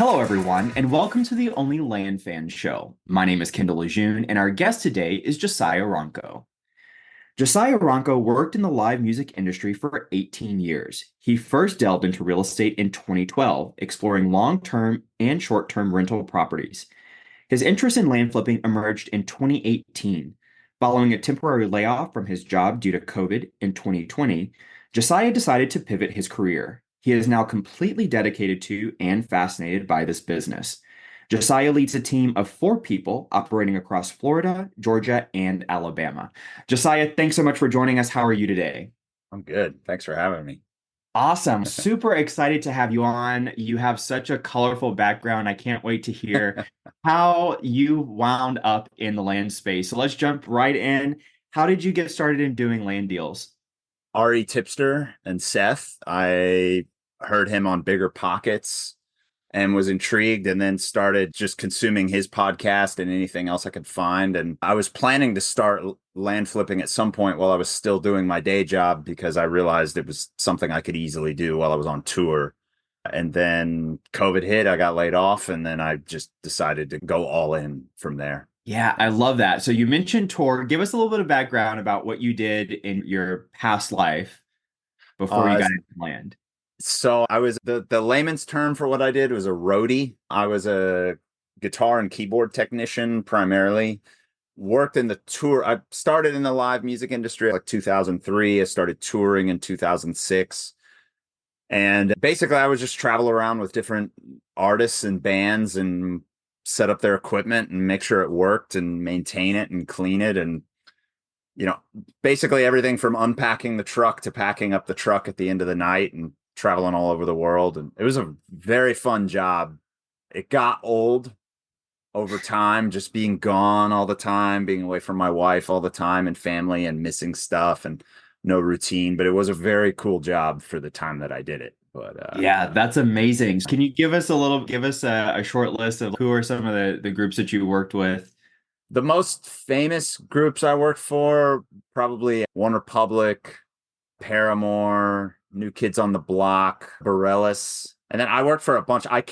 Hello, everyone, and welcome to the OnlyLandFans show. My name is Kendall Lejeune, and our guest today is Josiah Ronco. Josiah Ronco worked in the live music industry for 18 years. He first delved into real estate in 2012, exploring long-term and short-term rental properties. His interest in land flipping emerged in 2018. Following a temporary layoff from his job due to COVID in 2020, Josiah decided to pivot his career. He is now completely dedicated to and fascinated by this business. Josiah leads a team of 4 people operating across Florida, Georgia, and Alabama. Josiah, thanks so much for joining us. How are you today? I'm good. Thanks for having me. Awesome. Super excited to have you on. You have such a colorful background. I can't wait to hear how you wound up in the land space. So let's jump right in. How did you get started in doing land deals? Ari Tipster and Seth, I heard him on Bigger Pockets and was intrigued and then started just consuming his podcast and anything else I could find. And I was planning to start land flipping at some point while I was still doing my day job because I realized it was something I could easily do while I was on tour. And then COVID hit, I got laid off, and then I just decided to go all in from there. Yeah, I love that. So you mentioned tour. Give us a little bit of background about what you did in your past life before you Uh, got into land. So I was the layman's term for what I did was a roadie. I was a guitar and keyboard technician primarily. Worked in the tour. I started in the live music industry like 2003. I started touring in 2006. And basically I would just travel around with different artists and bands and set up their equipment and make sure it worked and maintain it and clean it and you know, basically everything from unpacking the truck to packing up the truck at the end of the night and traveling all over the world. And it was a very fun job. It got old over time, just being gone all the time, being away from my wife all the time and family and missing stuff and no routine. But it was a very cool job for the time that I did it. But Yeah, that's amazing. Can you give us a short list of who are some of the groups that you worked with? the most famous groups I worked for, probably OneRepublic, Paramore, New Kids on the Block, Bareilles. And then I worked for a bunch. I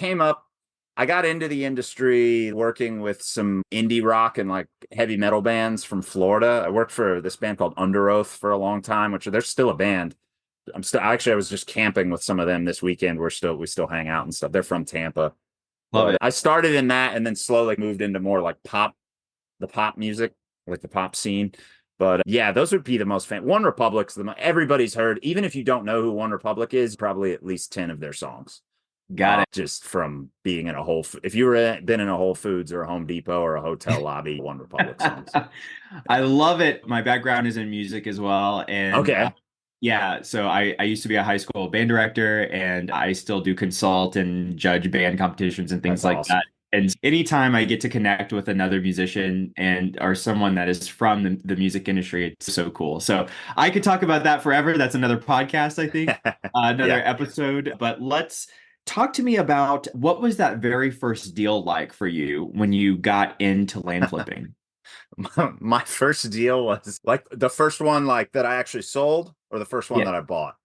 got into the industry working with some indie rock and like heavy metal bands from Florida. I worked for this band called Under Oath for a long time, which they're still a band. I was just camping with some of them this weekend. We still hang out and stuff. They're from Tampa. Love But it. I started in that and then slowly moved into more like the pop music, like the pop scene. But yeah, those would be the most famous. OneRepublic's everybody's heard. Even if you don't know who OneRepublic is, probably at least 10 of their songs. Got it. Just from being in if you were been in a Whole Foods or a Home Depot or a hotel lobby, OneRepublic songs. I love it. My background is in music as well. And Okay, yeah, so I used to be a high school band director and I still do consult and judge band competitions and things that's like that. awesome. And anytime I get to connect with another musician and or someone that is from the music industry, it's so cool. So I could talk about that forever. That's another podcast, I think, another Yeah. episode. But let's talk to me about what was that very first deal like for you when you got into land flipping? My first deal was like the first one like that I actually sold or the first one Yeah, that I bought.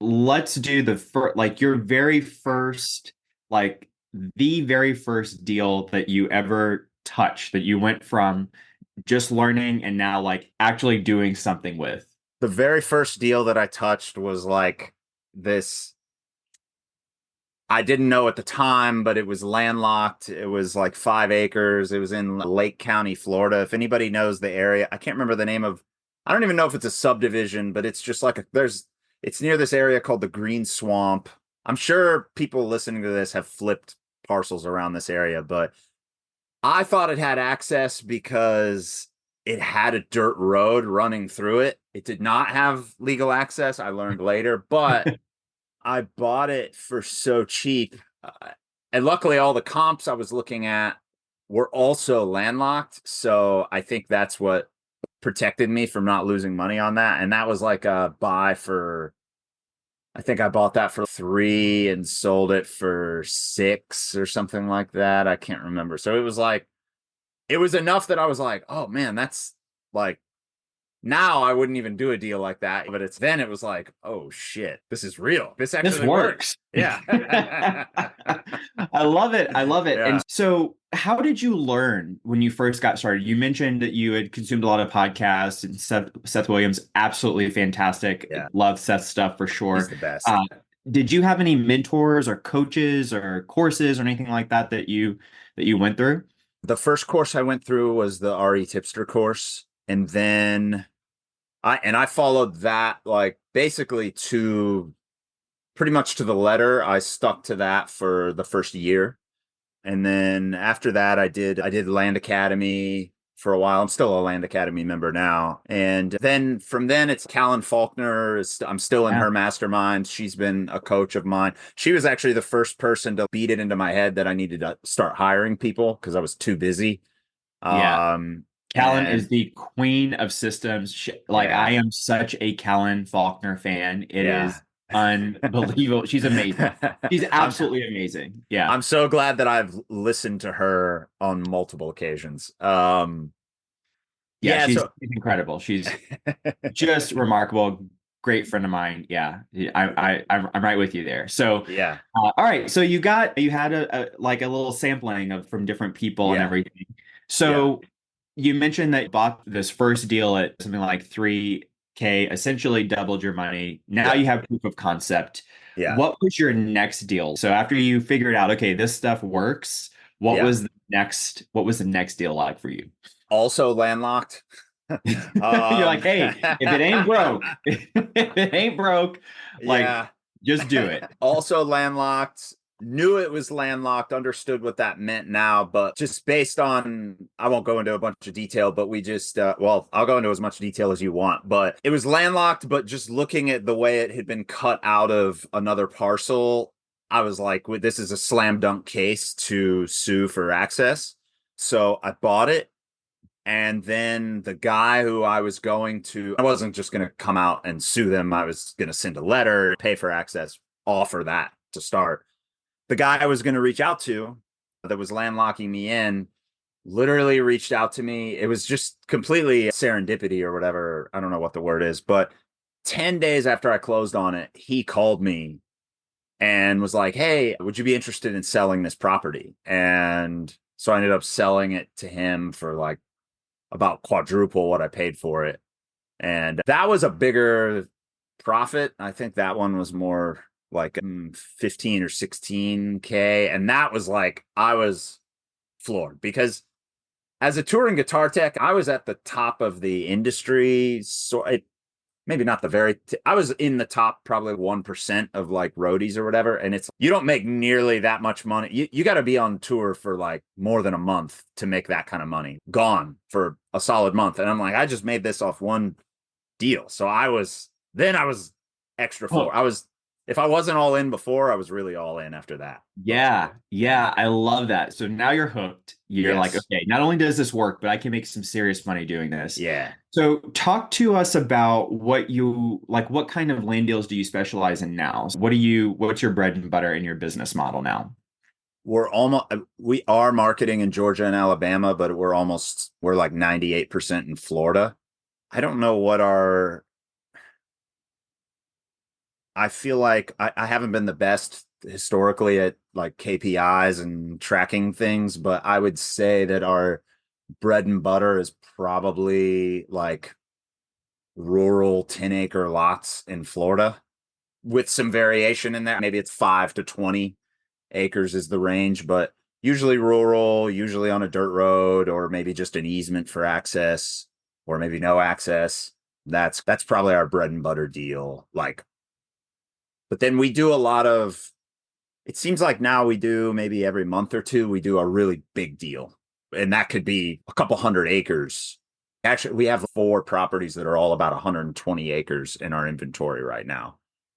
let's do the first, like your very first, like the very first deal that you ever touched that you went from just learning and now like actually doing something with. The very first deal that I touched was like this. I didn't know at the time, but it was landlocked. It was like 5 acres. It was in Lake County, Florida. If anybody knows the area, I can't remember the name of, I don't even know if it's a subdivision, but it's just like it's near this area called the Green Swamp. I'm sure people listening to this have flipped parcels around this area, but I thought it had access because it had a dirt road running through it. It did not have legal access. I learned later, but I bought it for so cheap. And luckily, all the comps I was looking at were also landlocked. So I think that's what protected me from not losing money on that. And that was like a buy for, I think I bought that for 3 and sold it for 6 or something like that. I can't remember. So it was enough that I was like, oh man, that's like Now I wouldn't even do a deal like that, but it was like, oh shit, this is real. This This actually works. works. Yeah. I love it. I love it. Yeah. And so, how did you learn when you first got started? You mentioned that you had consumed a lot of podcasts, and Seth Williams, absolutely fantastic. Yeah. Love Seth's stuff for He's sure. the best. Uh, did you have any mentors or coaches or courses or anything like that that you went through? The first course I went through was the RE Tipster course. And then I followed that like basically to pretty much to the letter. I stuck to that for the first year. And then after that I did Land Academy for a while. I'm still a Land Academy member now. And then from then it's Callan Faulkner. I'm still in Yeah. her mastermind. She's been a coach of mine. She was actually the first person to beat it into my head that I needed to start hiring people because I was too busy. Yeah. Callan is And the queen of systems. Like I yeah, am such a Callan Faulkner fan. It yeah. is unbelievable. She's amazing. She's I'm absolutely amazing. Yeah. I'm so glad that I've listened to her on multiple occasions. Yeah, Yeah, she's so incredible. She's just remarkable. Great friend of mine. Yeah. I'm right with you there. So, yeah, all right. So you had a like a little sampling of from different people and yeah, everything. yeah, So you mentioned that you bought this first deal at something like 3K, essentially doubled your money. Now yeah, you have proof of concept. yeah, What was your next deal? So after you figured out, okay, this stuff works, yeah. what was the next deal like for you? Also landlocked. You're like, Um, hey, if it ain't broke, if it ain't broke, like yeah. just do it. Also landlocked. Knew it was landlocked, understood what that meant now, but just based on, I won't go into a bunch of detail, but we just, well, I'll go into as much detail as you want, but it was landlocked, but just looking at the way it had been cut out of another parcel, I was like, well, this is a slam dunk case to sue for access. So I bought it. And then the guy who I wasn't just going to come out and sue them. I was going to send a letter, pay for access, offer that to start. The guy I was going to reach out to that was landlocking me in literally reached out to me. It was just completely serendipity or whatever. I don't know what the word is, but 10 days after I closed on it, he called me and was like, hey, would you be interested in selling this property? And so I ended up selling it to him for like about quadruple what I paid for it. And that was a bigger profit. I think that one was more like 15 or 16K. And that was like, I was floored because as a touring guitar tech, I was at the top of the industry. So maybe not the I was in the top probably 1% of like roadies or whatever. And you don't make nearly that much money. You got to be on tour for like more than a month to make that kind of money. Gone for a solid month. And I'm like, I just made this off one deal. So I was extra floor. If I wasn't all in before, I was really all in after that. Yeah, yeah, I love that. So now you're hooked. You're like, Yes. okay, not only does this work, but I can make some serious money doing this. Yeah. So talk to us about what kind of land deals do you specialize in now? So what's your bread and butter in your business model now? We are marketing in Georgia and Alabama, but we're like 98% in Florida. I don't know I feel like I haven't been the best historically at like KPIs and tracking things, but I would say that our bread and butter is probably like rural 10-acre lots in Florida with some variation in that. Maybe it's 5 to 20 acres is the range, but usually rural, usually on a dirt road, or maybe just an easement for access, or maybe no access. That's probably our bread and butter deal. Like, but then we do a lot of, it seems like now we do maybe every month or two, we do a really big deal. And that could be a couple hundred acres. Actually, we have 4 properties that are all about 120 acres in our inventory right now,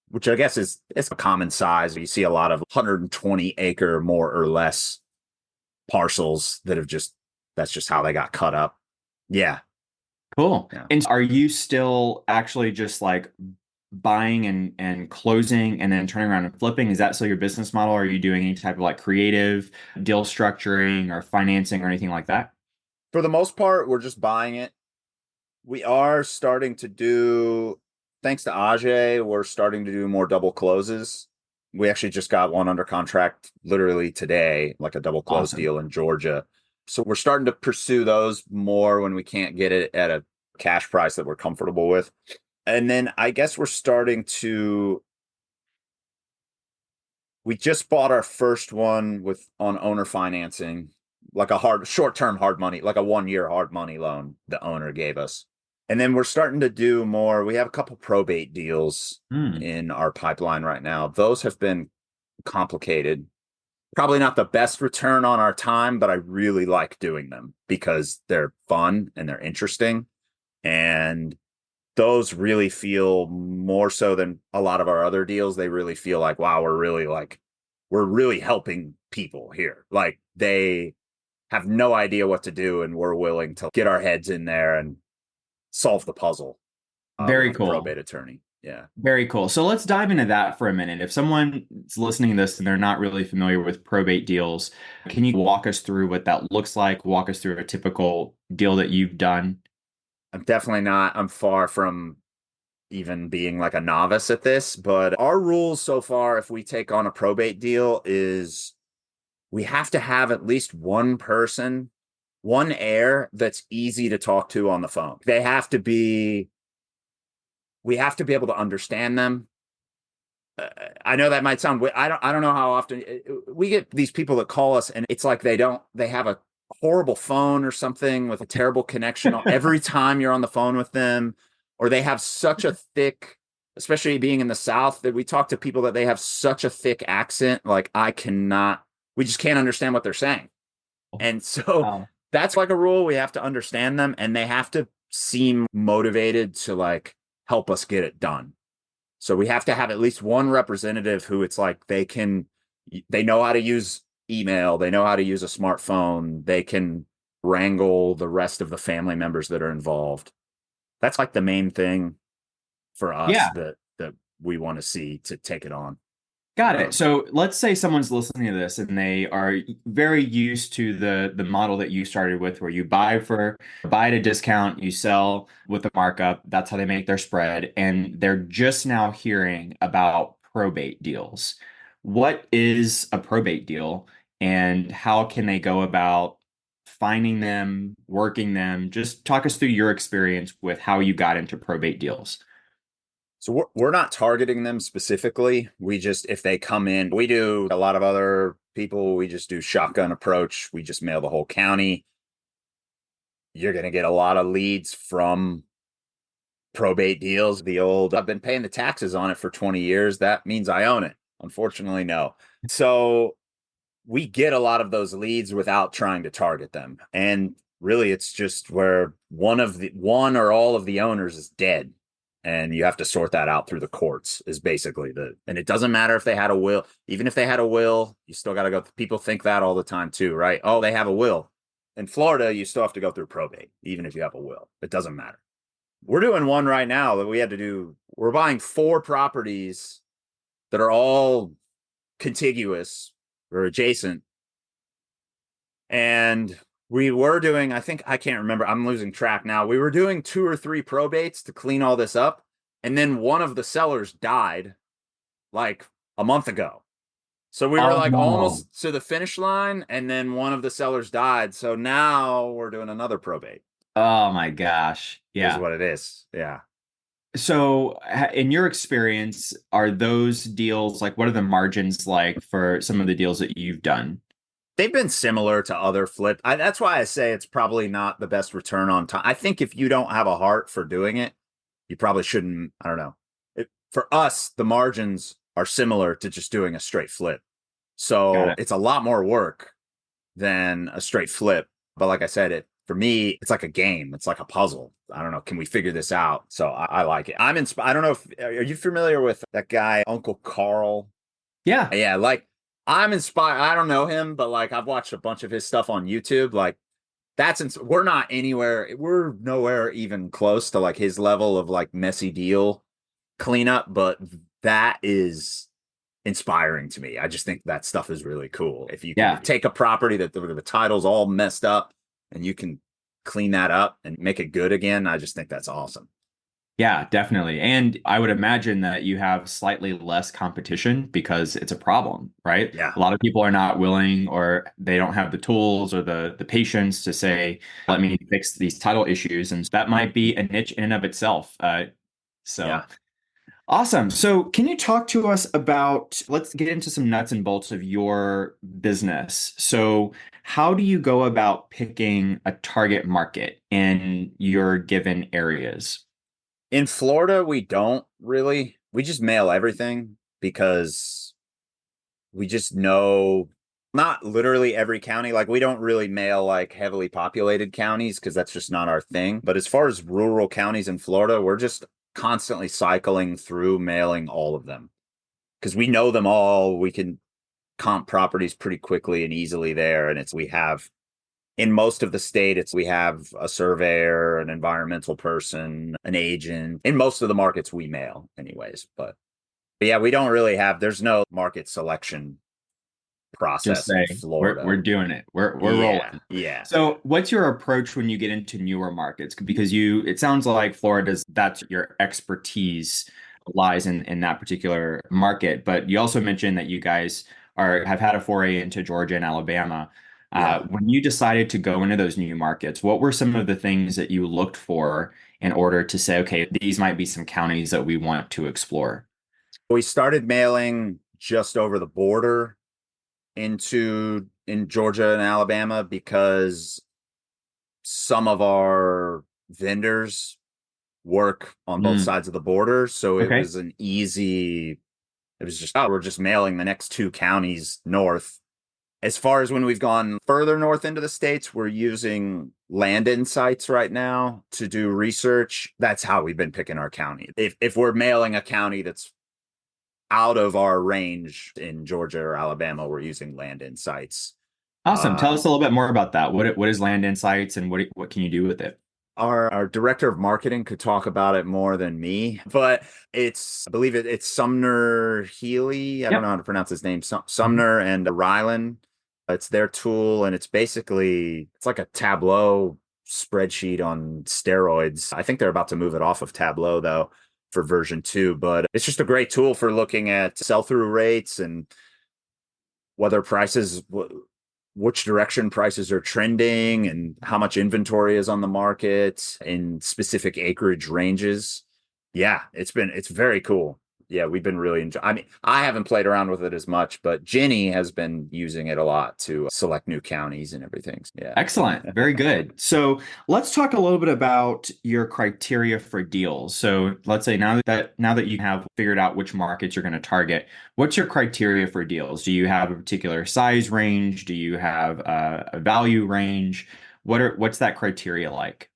which I guess it's a common size. You see a lot of 120 acre, more or less parcels that's just how they got cut up. Yeah. Cool. Yeah. And are you still actually just like buying and closing and then turning around and flipping? Is that still your business model? Or are you doing any type of like creative deal structuring or financing or anything like that? For the most part, we're just buying it. We are starting to do, thanks to Ajay, we're starting to do more double closes. We actually just got one under contract literally today, like a double close Awesome. deal in Georgia. So we're starting to pursue those more when we can't get it at a cash price that we're comfortable with. And then I guess we're starting to, we just bought our first one with on owner financing, like a short-term hard money, like a 1 year hard money loan the owner gave us. And then we're starting to do more. We have a couple probate deals Hmm. in our pipeline right now. Those have been complicated. Probably not the best return on our time, but I really like doing them because they're fun and they're interesting. And those really feel more so than a lot of our other deals. They really feel like, wow, we're really helping people here. Like they have no idea what to do, and we're willing to get our heads in there and solve the puzzle Very with a cool. probate attorney. Yeah. Very cool. So let's dive into that for a minute. If someone's listening to this and they're not really familiar with probate deals, can you walk us through what that looks like? Walk us through a typical deal that you've done? I'm definitely not, I'm far from even being like a novice at this, but our rules so far, if we take on a probate deal, is we have to have at least one person, one heir that's easy to talk to on the phone. We have to be able to understand them. I know that might sound, I don't know how often we get these people that call us and it's like they have a horrible phone or something with a terrible connection every time you're on the phone with them, or they have such a thick, especially being in the South, that we talk to people that they have such a thick accent. Like we just can't understand what they're saying. And so Wow. that's like a rule. We have to understand them and they have to seem motivated to like help us get it done. So we have to have at least one representative who it's like they know how to use email, they know how to use a smartphone, they can wrangle the rest of the family members that are involved. That's like the main thing for us Yeah. that we want to see to take it on. Got it. So let's say someone's listening to this and they are very used to the model that you started with, where you buy at a discount, you sell with a markup. That's how they make their spread, and they're just now hearing about probate deals. What is a probate deal, and how can they go about finding them, working them? Just talk us through your experience with how you got into probate deals. So we're not targeting them specifically. We just, if they come in, we do a lot of other people, we just do shotgun approach. We just mail the whole county. You're going to get a lot of leads from probate deals. I've been paying the taxes on it for 20 years. That means I own it. Unfortunately, no. So we get a lot of those leads without trying to target them. And really, it's just where one or all of the owners is dead. And you have to sort that out through the courts is basically and it doesn't matter if they had a will. Even if they had a will, you still got to go. People think that all the time too, right? Oh, they have a will. In Florida, you still have to go through probate, even if you have a will. It doesn't matter. We're doing one right now that we had to do. We're buying 4 properties that are all contiguous or adjacent. And we were doing, I think, I can't remember. I'm losing track now. We were doing 2 or 3 probates to clean all this up. And then one of the sellers died like a month ago. So we were Oh like no. almost to the finish line. And then one of the sellers died. So now we're doing another probate, Oh my gosh. is Yeah. what it is. Yeah. So, in your experience, are those deals like what are the margins like for some of the deals that you've done? They've been similar to other that's why I say it's probably not the best return on time. I think if you don't have a heart for doing it, you probably shouldn't. I don't know. For us, the margins are similar to just doing a straight flip. Got So it. it's a lot more work than a straight flip. But like I said, for me, it's like a game. It's like a puzzle. I don't know. Can we figure this out? So I like it. I'm inspired. I don't know if are you familiar with that guy, Uncle Carl? Yeah. Yeah, like I'm inspired. I don't know him, but like I've watched a bunch of his stuff on YouTube. Like we're not anywhere. We're nowhere even close to like his level of like messy deal cleanup, but that is inspiring to me. I just think that stuff is really cool. If you can Yeah. take a property that the title's all messed up and you can clean that up and make it good again, I just think that's awesome. Yeah, definitely. And I would imagine that you have slightly less competition because it's a problem, right? Yeah. A lot of people are not willing or they don't have the tools or the patience to say, let me fix these title issues. And that might be a niche in and of itself. So Yeah. awesome. So can you talk to us about, let's get into some nuts and bolts of your business. So how do you go about picking a target market in your given areas? In Florida, we don't really. We just mail everything because we just know not literally every county. Like we don't really mail like heavily populated counties because that's just not our thing. But as far as rural counties in Florida, we're just constantly cycling through mailing all of them because we know them all. We can comp properties pretty quickly and easily there. And we have in most of the state, we have a surveyor, an environmental person, an agent. In most of the markets we mail anyways. But yeah, we don't really have, there's no market selection Just process in say Florida. we're doing it. We're Yeah. rolling. Yeah. So, what's your approach when you get into newer markets? Because it sounds like Florida's that's your expertise lies in that particular market. But you also mentioned that you guys have had a foray into Georgia and Alabama. Yeah. When you decided to go into those new markets, what were some of the things that you looked for in order to say, okay, these might be some counties that we want to explore? We started mailing just over the border in Georgia and Alabama because some of our vendors work on both Mm, sides of the border. So it okay. was it was just, oh, we're just mailing the next two counties north. As far as when we've gone further north into the states, we're using Land Insights right now to do research. That's how we've been picking our county. If we're mailing a county that's out of our range in Georgia or Alabama, we're using Land Insights. Awesome. Tell us a Um, little bit more about that. What is Land Insights and what can you do with it? our director of marketing could talk about it more than me, but I believe it's Sumner Healy. I don't know Yep. how to pronounce his name. Mhm. Sumner and Rylan. It's their tool, and it's like a Tableau spreadsheet on steroids. I think they're about to move it off of Tableau though for version 2, but it's just a great tool for looking at sell-through rates and whether which direction prices are trending and how much inventory is on the market in specific acreage ranges. Yeah, it's very cool. Yeah, we've been really enjoying. I mean, I haven't played around with it as much, but Jenny has been using it a lot to select new counties and everything. Yeah. Excellent. Very good. So let's talk a little bit about your criteria for deals. So let's say now that you have figured out which markets you're going to target, what's your criteria for deals? Do you have a particular size range? Do you have a value range? What's that criteria like?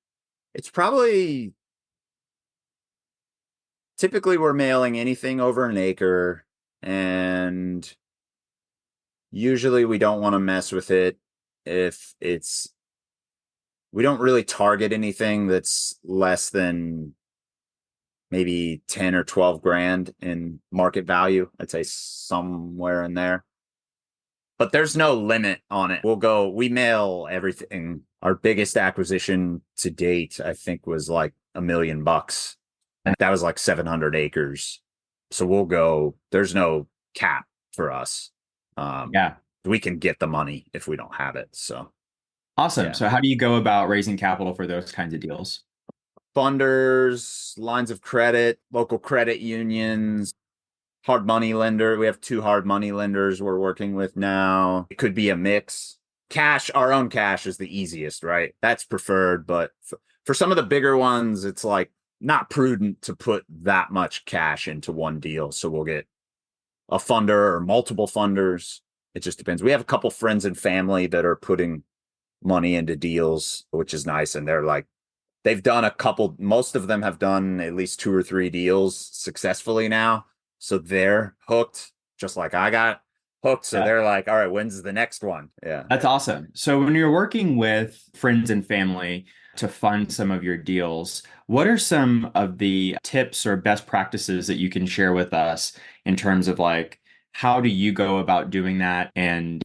It's probably typically we're mailing anything over an acre, and usually we don't want to mess with it if we don't really target anything that's less than maybe 10 or 12 grand in market value. I'd say somewhere in there. But there's no limit on it. We mail everything. Our biggest acquisition to date, I think, was like $1 million. And that was like 700 acres. So there's no cap for us. Um, Yeah. we can get the money if we don't have it. So, Awesome. yeah. So how do you go about raising capital for those kinds of deals? Funders, lines of credit, local credit unions, hard money lender. We have two hard money lenders we're working with now. It could be a mix. Our own cash is the easiest, right? That's preferred, but for some of the bigger ones, it's like not prudent to put that much cash into one deal. So we'll get a funder or multiple funders. It just depends. We have a couple friends and family that are putting money into deals, which is nice. And they've done a couple, most of them have done at least 2 or 3 deals successfully now. So they're hooked, just like I got hooked. So Yeah. they're like, all right, when's the next one? Yeah. That's awesome. So when you're working with friends and family to fund some of your deals, what are some of the tips or best practices that you can share with us in terms of like how do you go about doing that and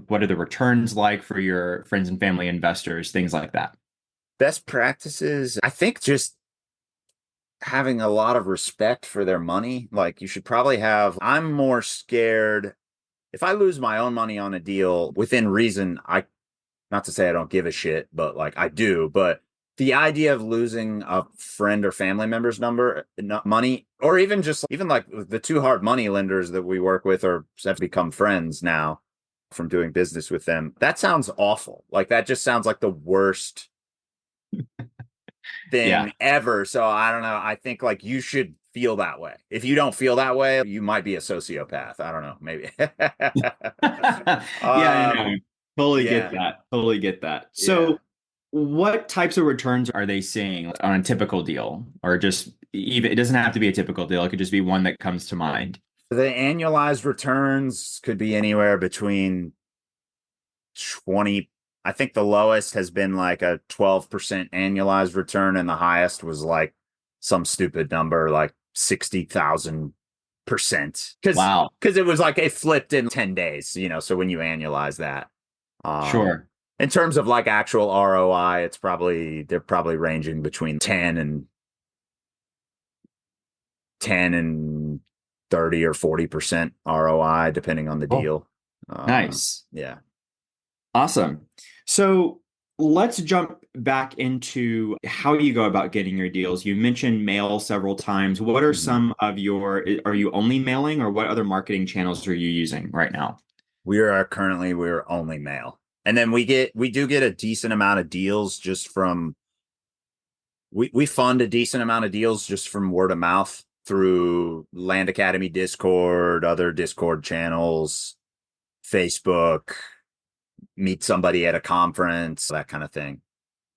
what are the returns like for your friends and family investors, things like that? Best practices, I think just having a lot of respect for their money. Like you should probably have, I'm more scared if I lose my own money on a deal within reason. Not to say I don't give a shit, but like I do. But the idea of losing a friend or family member's money, or even just even like the two hard money lenders that we work with or have become friends now from doing business with them. That sounds awful. Like that just sounds like the worst Yeah. thing ever. So I don't know. I think like you should feel that way. If you don't feel that way, you might be a sociopath. I don't know, maybe. Yeah, I know. Totally get Yeah, that. Totally get that. yeah. So, what types of returns are they seeing on a typical deal? Or just even, it doesn't have to be a typical deal. It could just be one that comes to mind. The annualized returns could be anywhere between 20. I think the lowest has been like a 12% annualized return, and the highest was like some stupid number like 60,000%. Wow. Because it was like it flipped in 10 days, you know. So when you annualize that, Sure. in terms of like actual ROI, they're probably ranging between 10 and 30 or 40% ROI, depending on the Oh, deal. nice. Yeah. Awesome. So let's jump back into how you go about getting your deals. You mentioned mail several times. What are Mhm. some of are you only mailing or what other marketing channels are you using right now? We're only mail. And then we do get a decent amount of deals just from we fund a decent amount of deals just from word of mouth through Land Academy Discord, other Discord channels, Facebook, meet somebody at a conference, that kind of thing.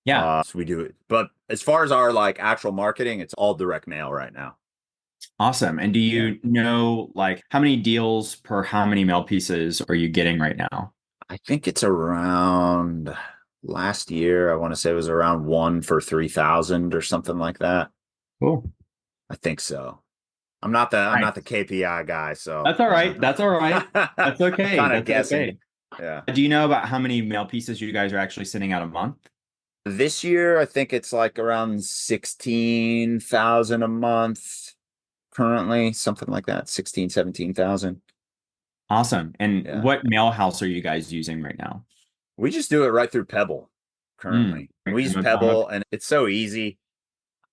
Yeah. So we do it. But as far as our like actual marketing, it's all direct mail right now. Awesome. And do Yeah. you know like how many deals per how many mail pieces are you getting right now? I think it's around last year. I want to say it was around one for 3,000 or something like that. Cool. I think so. I'm not the Nice. KPI guy, so That's all right. That's all right. That's I'm okay. kind of That's guessing. okay. Yeah. Do you know about how many mail pieces you guys are actually sending out a month? This year, I think it's like around 16,000 a month currently, something like that, 16, 17,000. Awesome. And Yeah. what mail house are you guys using right now? We just do it right through Pebble currently. We use Atomic. Pebble and it's so easy.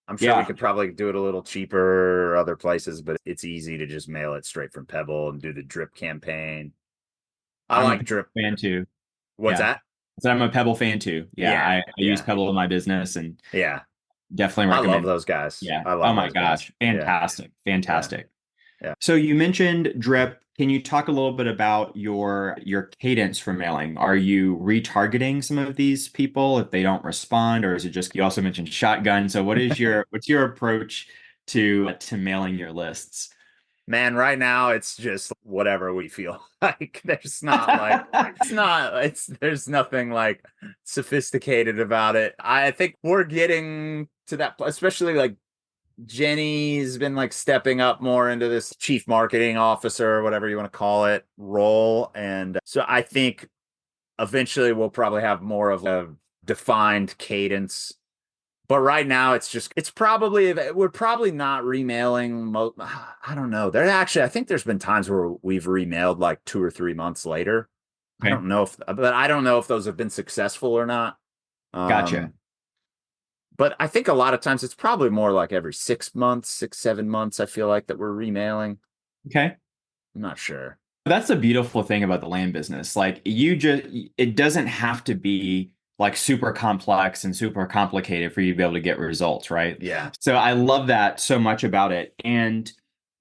I'm sure we Yeah. could probably do it a little cheaper other places, but it's easy to just mail it straight from Pebble and do the drip campaign. I I'm a like Pebble drip. fan too. What's Yeah. that? So I'm a Pebble fan too. Yeah. Yeah, I use yeah, Pebble in my business and yeah. definitely I love recommend. those guys. Yeah. I Oh love my those guys. gosh. Yeah, Fantastic. yeah, Fantastic. yeah. So you mentioned drip. Can you talk a little bit about your cadence for mailing? Are you retargeting some of these people if they don't respond, or is it just you also mentioned shotgun? So what's your approach to mailing your lists? Man, right now it's just whatever we feel like. There's not like there's nothing like sophisticated about it. I think we're getting to that, especially like Jenny's been like stepping up more into this chief marketing officer, whatever you want to call it, role. And so I think eventually we'll probably have more of a defined cadence. But right now we're probably not remailing. I don't know. I think there's been times where we've remailed like 2 or 3 months later. Okay. I don't know if those have been successful or not. Gotcha. Um, but I think a lot of times it's probably more like every 6 months, 7 months. I feel like that we're remailing. Okay. I'm not sure. That's the beautiful thing about the land business. Like it doesn't have to be like super complex and super complicated for you to be able to get results, right? Yeah. So I love that so much about it. And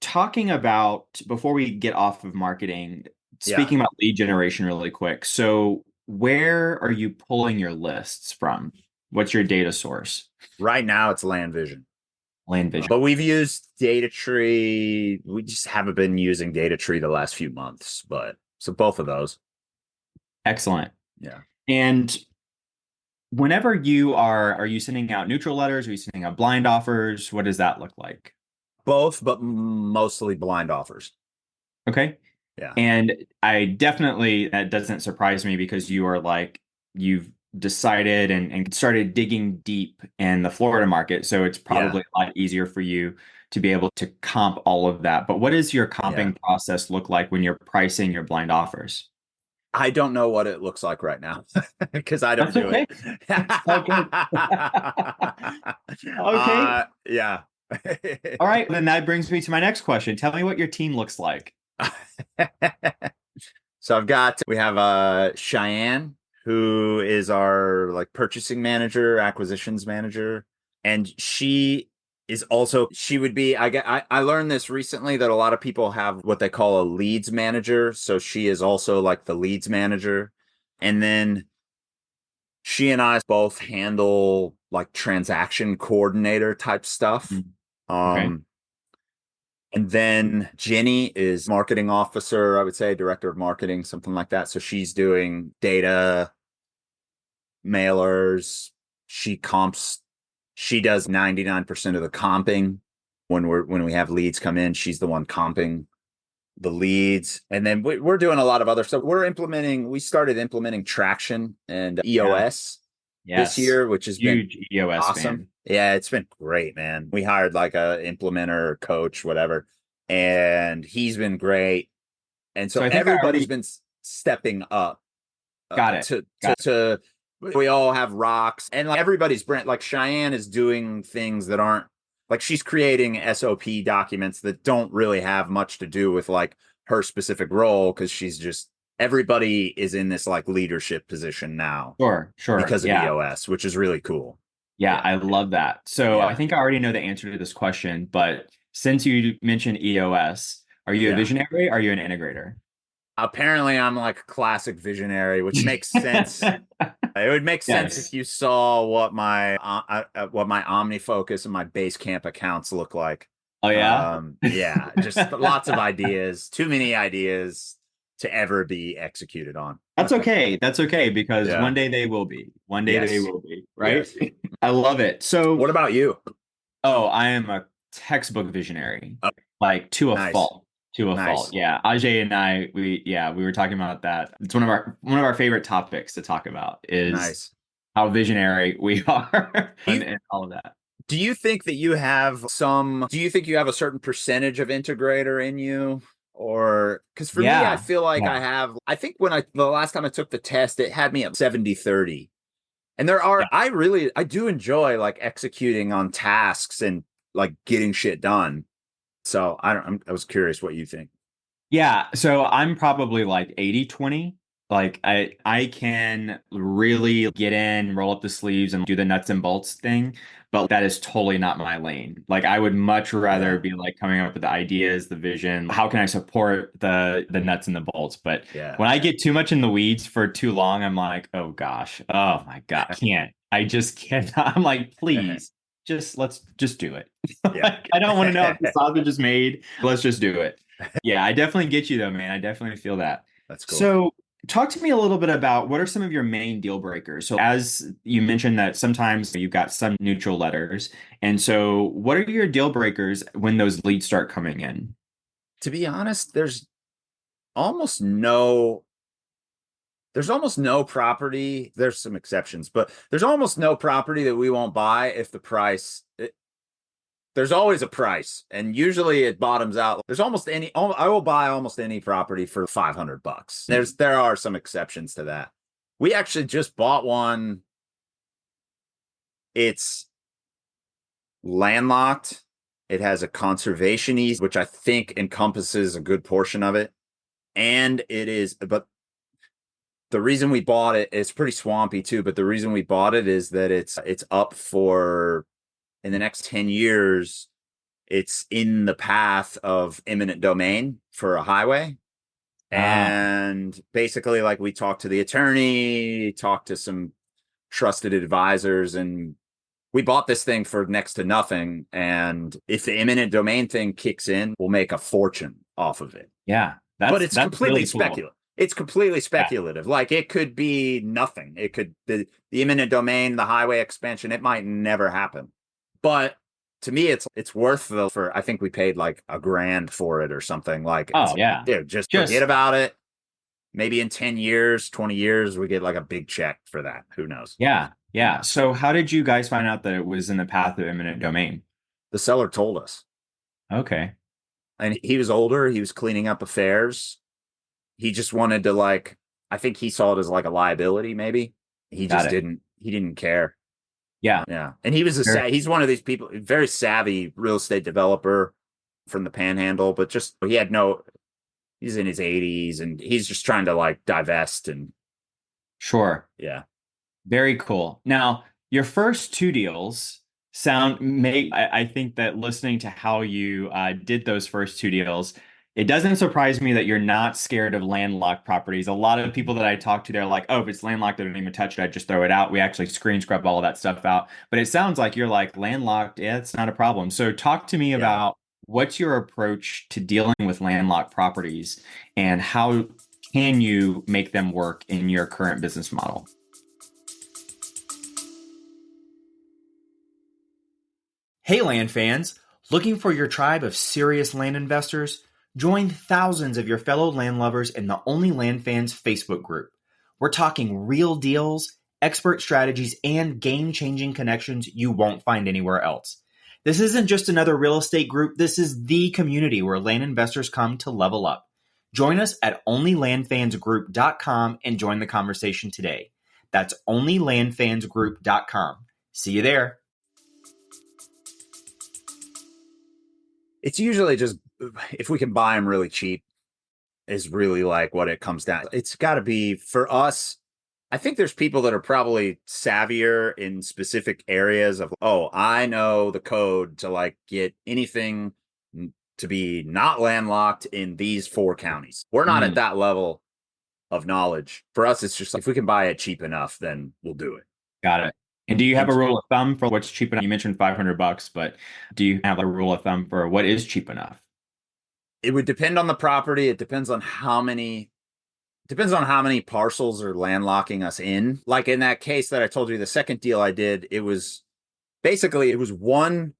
talking about, before we get off of marketing, Yeah. speaking about lead generation really quick. So where are you pulling your lists from? What's your data source? Right now it's Land Vision. Land Vision. But we've used Data Tree. We just haven't been using Data Tree the last few months. But so both of those. Excellent. Yeah. And whenever are you sending out neutral letters? Are you sending out blind offers? What does that look like? Both, but mostly blind offers. Okay. Yeah. And that doesn't surprise me because you are like, you've decided and started digging deep in the Florida market. So it's Yeah. probably a lot easier for you to be able to comp all of that. But what does your Yeah. comping process look like when you're pricing your blind offers? I don't know what it looks like right now because I don't That's do it. okay. It's all good. Okay. Yeah. All right. Then that brings me to my next question. Tell me what your team looks like. So we have Cheyenne, who is our like purchasing manager, acquisitions manager, and she would be I learned this recently that a lot of people have what they call a leads manager. So she is also like the leads manager. And then she and I both handle like transaction coordinator type stuff. Mm, okay. Um, and then Jenny is marketing officer, I would say, director of marketing, something like that. So she's doing data, mailers. She comps, she does 99% of the comping when we have leads come in. She's the one comping the leads. And then we're doing a lot of other stuff. We started implementing Traction and Yeah. EOS this Yes. year, which has been Huge EOS awesome. fan. Yeah, it's been great, man. We hired like a implementer, coach, whatever, and he's been great. And So so I think I everybody's already been stepping up got it. Got it. to we all have rocks and like everybody's brand like Cheyenne is doing things that aren't like she's creating SOP documents that don't really have much to do with like her specific role because she's just everybody is in this like leadership position now Sure. Sure. because of Yeah. EOS, which is really cool. Yeah. Yeah. I love that. So I Yeah. think I already know the answer to this question, but since you mentioned EOS, are you a Yeah. visionary? Are you an integrator? Apparently I'm like a classic visionary, which makes sense. It would make sense if Yes. you saw what my OmniFocus and my Basecamp accounts look like. Oh yeah. Yeah, just lots of ideas, too many ideas to ever be executed on. That's okay. That's okay because Yeah. one day they will be. One day they Yes. will be, right? Yes. I love it. So, What about you? oh, I am a textbook visionary, Oh, like to a nice. fault. To a fault. Nice. Yeah. Ajay and I, we were talking about that. It's one of our favorite topics to talk about is Nice. how visionary we are Do you and all of that. do you think that do you think you have a certain percentage of integrator in you? Or because for me, I Yeah. feel like Yeah. I think the last time I took the test, it had me at 70/30. And Yeah. I do enjoy like executing on tasks and like getting shit done. So I was curious what you think. Yeah, so I'm probably like 80/20. Like I can really get in, roll up the sleeves and do the nuts and bolts thing, but that is totally not my lane. Like I would much rather Yeah. be like coming up with the ideas, the vision, how can I support the nuts and the bolts? But Yeah. when I get too much in the weeds for too long, I'm like, "Oh gosh. Oh my God, can't. I just cannot." I'm like, "Please, let's just do it." Yeah. Like I don't want to know if the sausage is made. Let's just do it. Yeah, I definitely get you though, man. I definitely feel that. That's cool. So, talk to me a little bit about what are some of your main deal breakers? So, as you mentioned that sometimes you've got some neutral letters. And so, what are your deal breakers when those leads start coming in? To be honest, almost no there's almost no property. There's some exceptions, but there's almost no property that we won't buy if there's always a price, and usually it bottoms out. I will buy almost any property for $500. There are some exceptions to that. We actually just bought one. It's landlocked. It has a conservation easement, which I think encompasses a good portion of it. But the reason we bought it, it's pretty swampy too, but the reason we bought it is that it's up for in the next 10 years, it's in the path of eminent domain for a highway. Ah, And basically, like we talked to the attorney, talked to some trusted advisors, and we bought this thing for next to nothing. And if the eminent domain thing kicks in, we'll make a fortune off of it. yeah, But that's really cool. it's completely Yeah. speculative. Like it could be nothing. It could the eminent domain, the highway expansion, it might never happen. But to me, it's worth for I think we paid like $1,000 for it or something. Like Oh it's yeah. dude, just forget Just about it. maybe in 10 years, 20 years, we get like a big check for that. Who knows? Yeah, yeah. Yeah. So how did you guys find out that it was in the path of eminent domain? The seller told us. Okay, And he was older. He was cleaning up affairs. He just wanted to like, I think he saw it as like a liability, maybe. got it. He didn't care. Yeah, Yeah. And he was very he's one of these people, very savvy real estate developer from the panhandle, but just he had no, he's in his 80s and he's just trying to like divest and sure. yeah. Very cool. Now, your first two deals I think that listening to how you did those first two deals, it doesn't surprise me that you're not scared of landlocked properties. A lot of people that I talk to, they're like, oh, if it's landlocked, I don't even touch it. I just throw it out. We actually screen scrub all of that stuff out. But it sounds like you're like landlocked. Yeah, it's not a problem. So talk to me Yeah. about what's your approach to dealing with landlocked properties and how can you make them work in your current business model? Hey, land fans! Looking for your tribe of serious land investors? Join thousands of your fellow land lovers in the Only Land Fans Facebook group. We're talking real deals, expert strategies, and game changing connections you won't find anywhere else. This isn't just another real estate group, this is the community where land investors come to level up. Join us at OnlyLandFansGroup.com and join the conversation today. That's OnlyLandFansGroup.com. See you there. It's usually just if we can buy them really cheap is really like what it comes down. It's got to be for us. I think there's people that are probably savvier in specific areas of, oh, I know the code to like get anything to be not landlocked in these 4 counties. We're not at that level of knowledge. For us, it's just like, if we can buy it cheap enough, then we'll do it. Got it. And do you have a rule of thumb for what's cheap enough? You mentioned $500, but do you have a rule of thumb for what is cheap enough? It would depend on the property. It depends on how many parcels are landlocking us in. Like in that case that I told you, the second deal I did, it was one,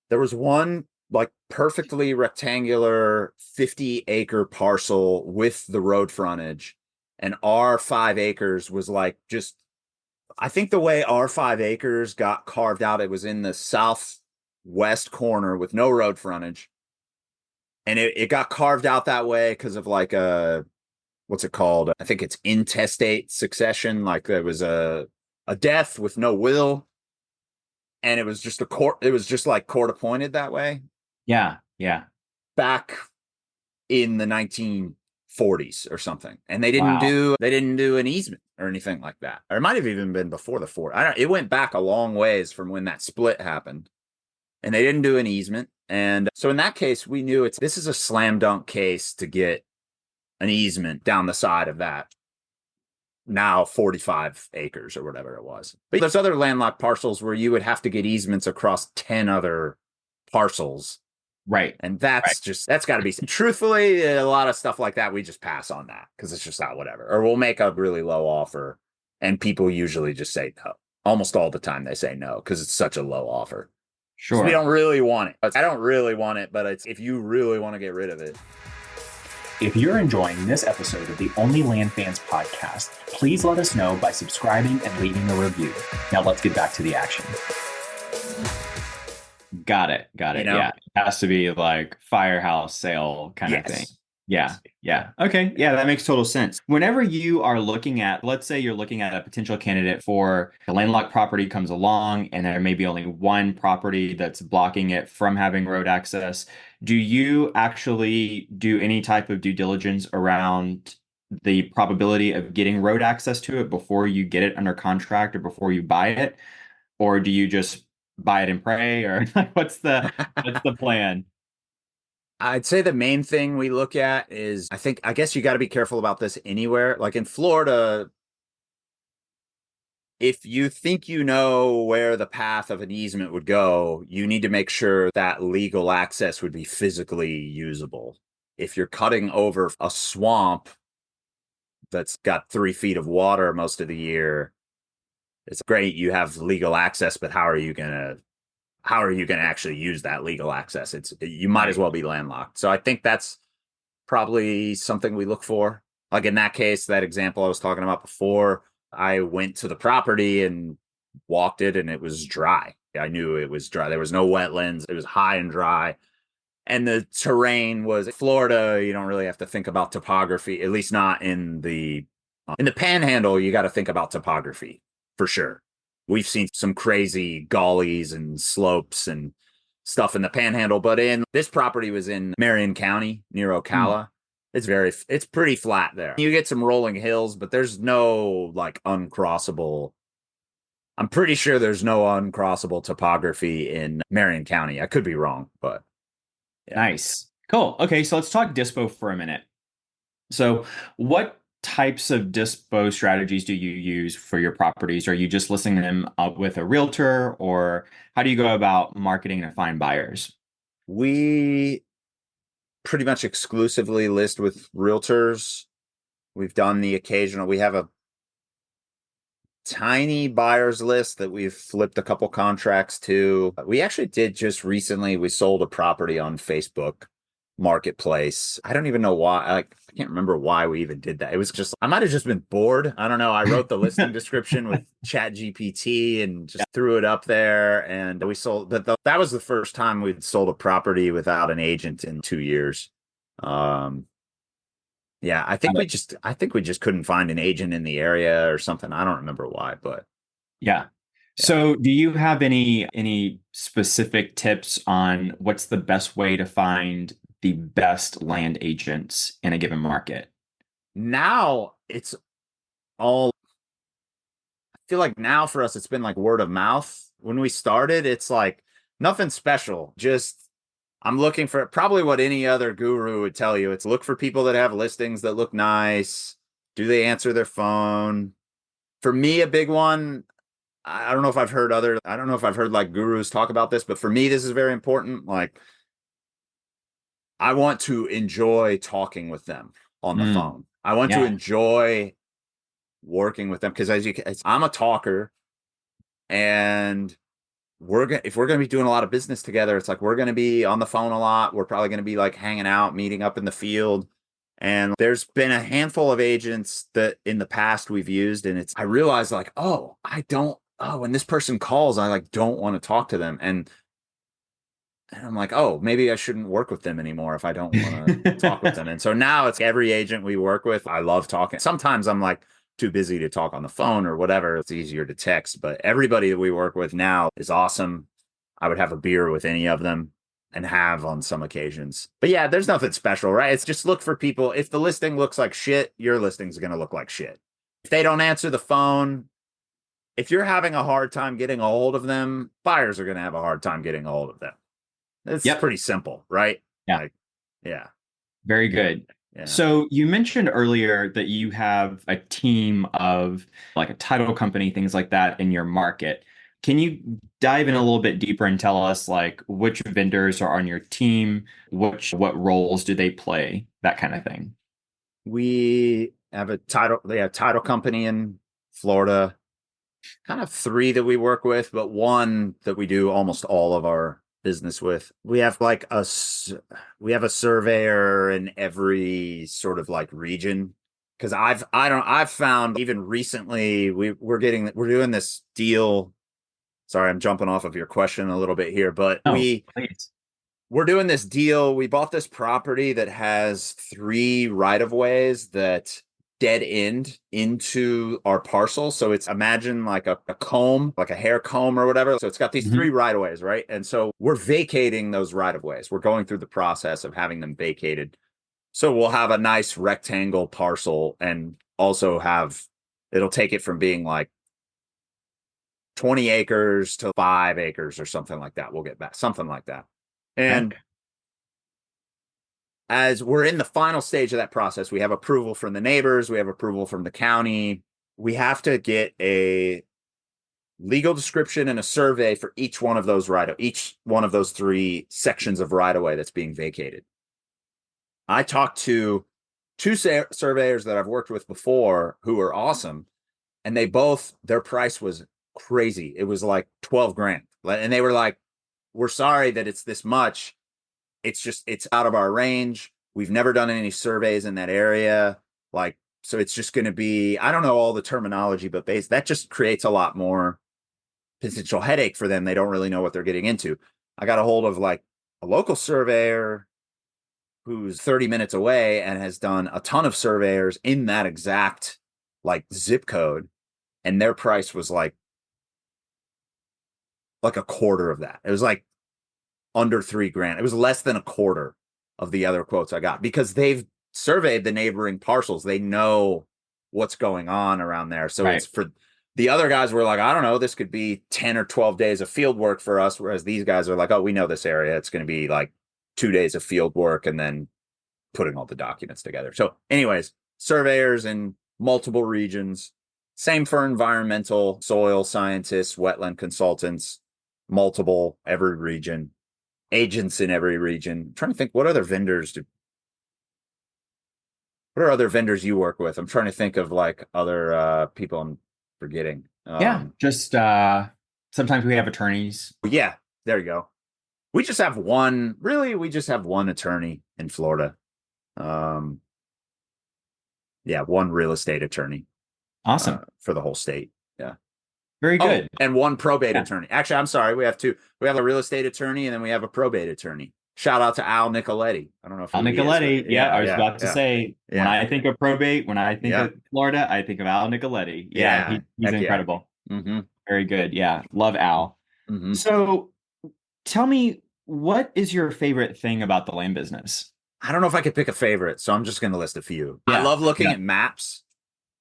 there was one like perfectly rectangular 50-acre parcel with the road frontage. And our 5 acres was like just, I think the way our 5 acres got carved out, it was in the southwest corner with no road frontage. And it got carved out that way because of like what's it called? I think it's intestate succession. Like there was a death with no will. And it was just like court appointed that way. Yeah, yeah. Back in the 1940s or something. And they Wow. didn't do an easement or anything like that. Or it might have even been before the 40s. It went back a long ways from when that split happened. And they didn't do an easement. And so in that case, we knew this is a slam dunk case to get an easement down the side of that now 45 acres or whatever it was. But there's other landlocked parcels where you would have to get easements across 10 other parcels. Right. And that's got to be, truthfully, a lot of stuff like that, we just pass on that because it's just not whatever. Or we'll make a really low offer and people usually just say no. Almost all the time they say no because it's such a low offer. Sure. We don't really want it. I don't really want it, but it's if you really want to get rid of it. If you're enjoying this episode of the Only Land Fans podcast, please let us know by subscribing and leaving a review. Now let's get back to the action. Got it. You know? Yeah. It has to be like firehouse sale kind of thing. Yeah. Yeah. Okay. Yeah, that makes total sense. Whenever you are looking at, let's say you're looking at a potential candidate for a landlocked property comes along and there may be only one property that's blocking it from having road access. Do you actually do any type of due diligence around the probability of getting road access to it before you get it under contract or before you buy it? Or do you just buy it and pray? Or what's the plan? I'd say the main thing we look at is, I guess you got to be careful about this anywhere. Like in Florida, if you think you know where the path of an easement would go, you need to make sure that legal access would be physically usable. If you're cutting over a swamp that's got 3 feet of water most of the year, it's great you have legal access, but how are you gonna actually use that legal access? You might as well be landlocked. So I think that's probably something we look for. Like in that case, that example I was talking about before, I went to the property and walked it and it was dry. I knew it was dry. There was no wetlands. It was high and dry. And the terrain was Florida. You don't really have to think about topography, at least not in the panhandle. You got to think about topography for sure. We've seen some crazy gullies and slopes and stuff in the panhandle, but in this property was in Marion County near Mm. Ocala. It's pretty flat there. You get some rolling hills, but there's no like uncrossable. I'm pretty sure there's no uncrossable topography in Marion County. I could be wrong, but yeah. Nice. Cool. Okay, so let's talk dispo for a minute. So, what types of dispo strategies do you use for your properties? Are you just listing them up with a realtor, or how do you go about marketing to find buyers? We pretty much exclusively list with realtors. We've done the occasional, we have a tiny buyers list that we've flipped a couple contracts to. We actually did just recently, we sold a property on Facebook Marketplace. I don't even know why. I can't remember why we even did that. It was just, I might have just been bored. I don't know. I wrote the listing description with Chat GPT and just threw it up there. And we sold that was the first time we'd sold a property without an agent in 2 years. Um, yeah, I think we just couldn't find an agent in the area or something. I don't remember why, but Yeah. yeah. So, do you have any specific tips on what's the best way to find the best land agents in a given market? Now it's all, I feel like now for us it's been like word of mouth. When we started, it's like nothing special. Just I'm looking for probably what any other guru would tell you. It's look for people that have listings that look nice. Do they answer their phone? For me, a big one, I don't know if I've heard like gurus talk about this, but for me, this is very important. Like, I want to enjoy talking with them on the Mm, phone. I want to yeah. enjoy working with them because I'm a talker and if we're gonna be doing a lot of business together, it's like we're gonna be on the phone a lot. We're probably gonna be like hanging out, meeting up in the field. And there's been a handful of agents that in the past we've used, and I realized like, when this person calls, I like don't want to talk to them. And I'm like, oh, maybe I shouldn't work with them anymore if I don't want to talk with them. And so now it's every agent we work with. I love talking. Sometimes I'm like too busy to talk on the phone or whatever. It's easier to text, but everybody that we work with now is awesome. I would have a beer with any of them and have on some occasions. But yeah, there's nothing special, right? It's just look for people. If the listing looks like shit, your listing's going to look like shit. If they don't answer the phone, if you're having a hard time getting a hold of them, buyers are going to have a hard time getting a hold of them. It's Yep. pretty simple, right? Yeah. Like, yeah, Very good. yeah. So you mentioned earlier that you have a team of like a title company, things like that in your market. Can you dive in a little bit deeper and tell us like which vendors are on your team, what roles do they play, that kind of thing? We have a title company in Florida, kind of three that we work with, but one that we do almost all of our business with. We have a surveyor in every sort of like region. Because I've found even recently we're doing this deal. Sorry, I'm jumping off of your question a little bit here, but Oh, please. we're doing this deal. We bought this property that has three right of ways that dead end into our parcel. So it's imagine like a comb, like a hair comb or whatever. So it's got these three Mhm. right of ways, right? And so we're vacating those right of ways. We're going through the process of having them vacated. So we'll have a nice rectangle parcel and also it'll take it from being like 20 acres to 5 acres or something like that. We'll get back something like that. Okay. And as we're in the final stage of that process, we have approval from the neighbors, we have approval from the county. We have to get a legal description and a survey for each one of those three sections of right of way that's being vacated. I talked to two surveyors that I've worked with before who are awesome, and their price was crazy. It was like 12 grand. And they were like, we're sorry that it's this much. It's out of our range. We've never done any surveys in that area. Like, So it's just going to be, I don't know all the terminology, but that just creates a lot more potential headache for them. They don't really know what they're getting into. I got a hold of like a local surveyor who's 30 minutes away and has done a ton of surveyors in that exact like zip code. And their price was like a quarter of that. It was like under $3,000. It was less than a quarter of the other quotes I got because they've surveyed the neighboring parcels. They know what's going on around there. So Right. it's for the other guys were like, I don't know, this could be 10 or 12 days of field work for us. Whereas these guys are like, oh, we know this area. It's going to be like 2 days of field work and then putting all the documents together. So anyways, surveyors in multiple regions, same for environmental, soil scientists, wetland consultants, multiple, every region, agents in every region. I'm trying to think what other vendors what are other vendors you work with? I'm trying to think of like other people I'm forgetting. Yeah, just sometimes we have attorneys. Yeah, there you go. We just have we just have one attorney in Florida. Yeah, one real estate attorney Awesome. for the whole state. Yeah. Very Oh, good. and one probate Yeah. attorney. Actually, I'm sorry. We have two. We have a real estate attorney and then we have a probate attorney. Shout out to Al Nicoletti. I don't know if Al he is, but Nicoletti. Yeah, I was about to say, when yeah, I think of probate, when I think yeah, of Florida, I think of Al Nicoletti. Yeah, yeah. he's Heck yeah. incredible. Mm-hmm. Very good. Yeah, love Al. Mm-hmm. So tell me, what is your favorite thing about the land business? I don't know if I could pick a favorite, so I'm just going to list a few. I Yeah, love looking yeah. at maps.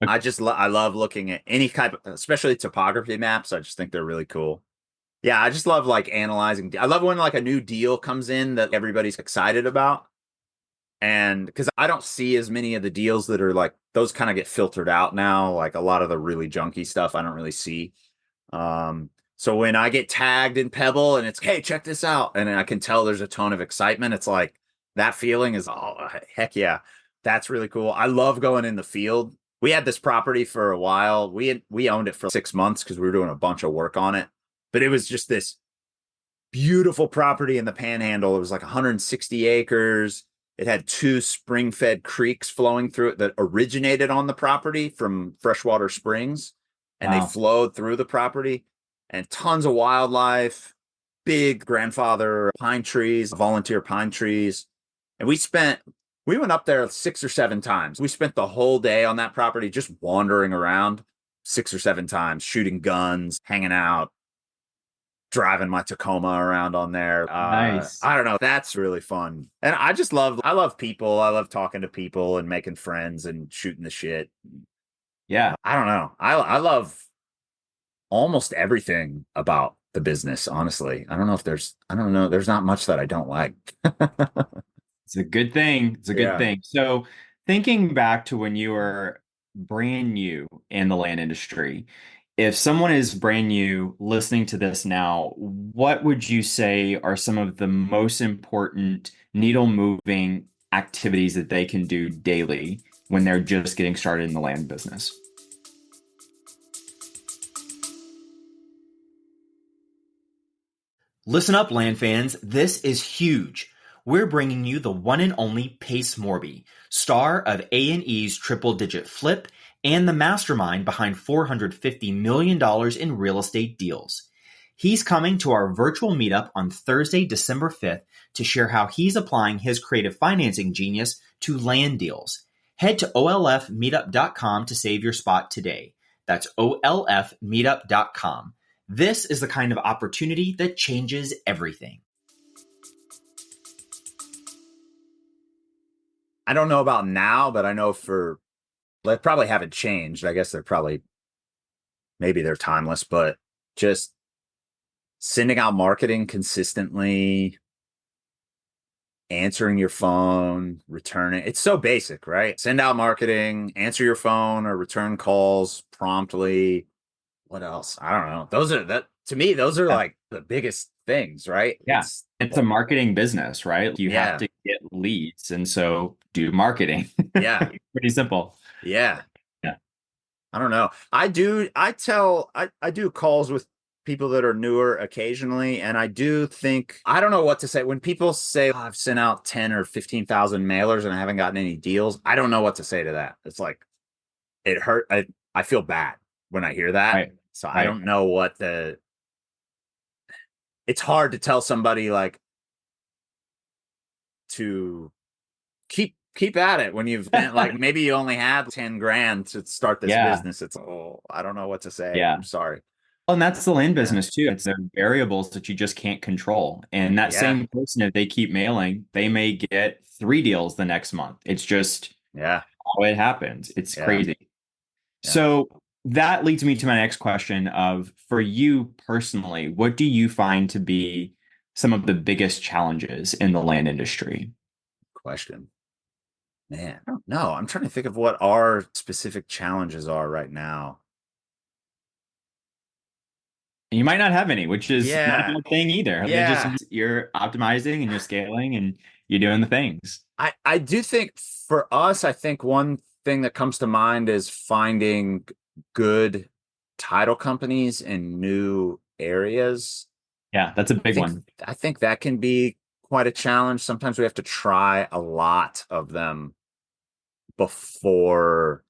I love looking at any type of, especially topography maps. I just think they're really cool. Yeah, I just love like analyzing. I love when like a new deal comes in that everybody's excited about. And because I don't see as many of the deals that are like those kind of get filtered out now. Like a lot of the really junky stuff I don't really see. So when I get tagged in Pebble and it's, hey, check this out, and I can tell there's a ton of excitement, it's like that feeling is, oh, heck yeah, that's really cool. I love going in the field. We had this property for a while. We owned it for 6 months because we were doing a bunch of work on it, but it was just this beautiful property in the Panhandle. It was like 160 acres. It had two spring-fed creeks flowing through it that originated on the property from freshwater springs, and they Wow. flowed through the property, and tons of wildlife, big grandfather pine trees, volunteer pine trees. And we went up there 6 or 7 times. We spent the whole day on that property just wandering around 6 or 7 times, shooting guns, hanging out, driving my Tacoma around on there. Nice. I don't know. That's really fun. And I love people. I love talking to people and making friends and shooting the shit. Yeah. I don't know. I love almost everything about the business, honestly. I don't know. There's not much that I don't like. It's a good thing. It's a good Yeah. thing. So, thinking back to when you were brand new in the land industry, if someone is brand new listening to this now, what would you say are some of the most important needle moving activities that they can do daily when they're just getting started in the land business? Listen up, land fans. This is huge. We're bringing you the one and only Pace Morby, star of A&E's Triple Digit Flip and the mastermind behind $450 million in real estate deals. He's coming to our virtual meetup on Thursday, December 5th to share how he's applying his creative financing genius to land deals. Head to olfmeetup.com to save your spot today. That's olfmeetup.com. This is the kind of opportunity that changes everything. I don't know about now, but I know they probably haven't changed. I guess maybe they're timeless, but just sending out marketing consistently, answering your phone, returning. It's so basic, right? Send out marketing, answer your phone or return calls promptly. What else? I don't know. To me, those are like the biggest things, right? Yeah. It's a marketing business, right? You have Yeah. to get leads. And so do marketing. Yeah. Pretty simple. Yeah. Yeah. I don't know. I do calls with people that are newer occasionally. And I do think, I don't know what to say. When people say, "Oh, I've sent out 10 or 15,000 mailers and I haven't gotten any deals," I don't know what to say to that. It's like, it hurt. I feel bad when I hear that. Right. So I Right. don't know what it's hard to tell somebody like to keep at it when you've been like, maybe you only had 10 grand to start this Yeah. business. It's, oh, I don't know what to say. Yeah. I'm sorry. Well, and that's the land Yeah. business too. It's their variables that you just can't control. And that Yeah. same person, if they keep mailing, they may get 3 deals the next month. It's just Yeah. how it happens. It's Yeah. crazy. Yeah. So that leads me to my next question of, for you personally, what do you find to be some of the biggest challenges in the land industry? Question. Man, I don't know. I'm trying to think of what our specific challenges are right now. And you might not have any, which is not a Yeah. bad thing either. It just Yeah. means you're optimizing and you're scaling and you're doing the things. I do think for us, I think one thing that comes to mind is finding good title companies in new areas. Yeah, that's a I big think one. I think that can be quite a challenge. Sometimes we have to try a lot of them before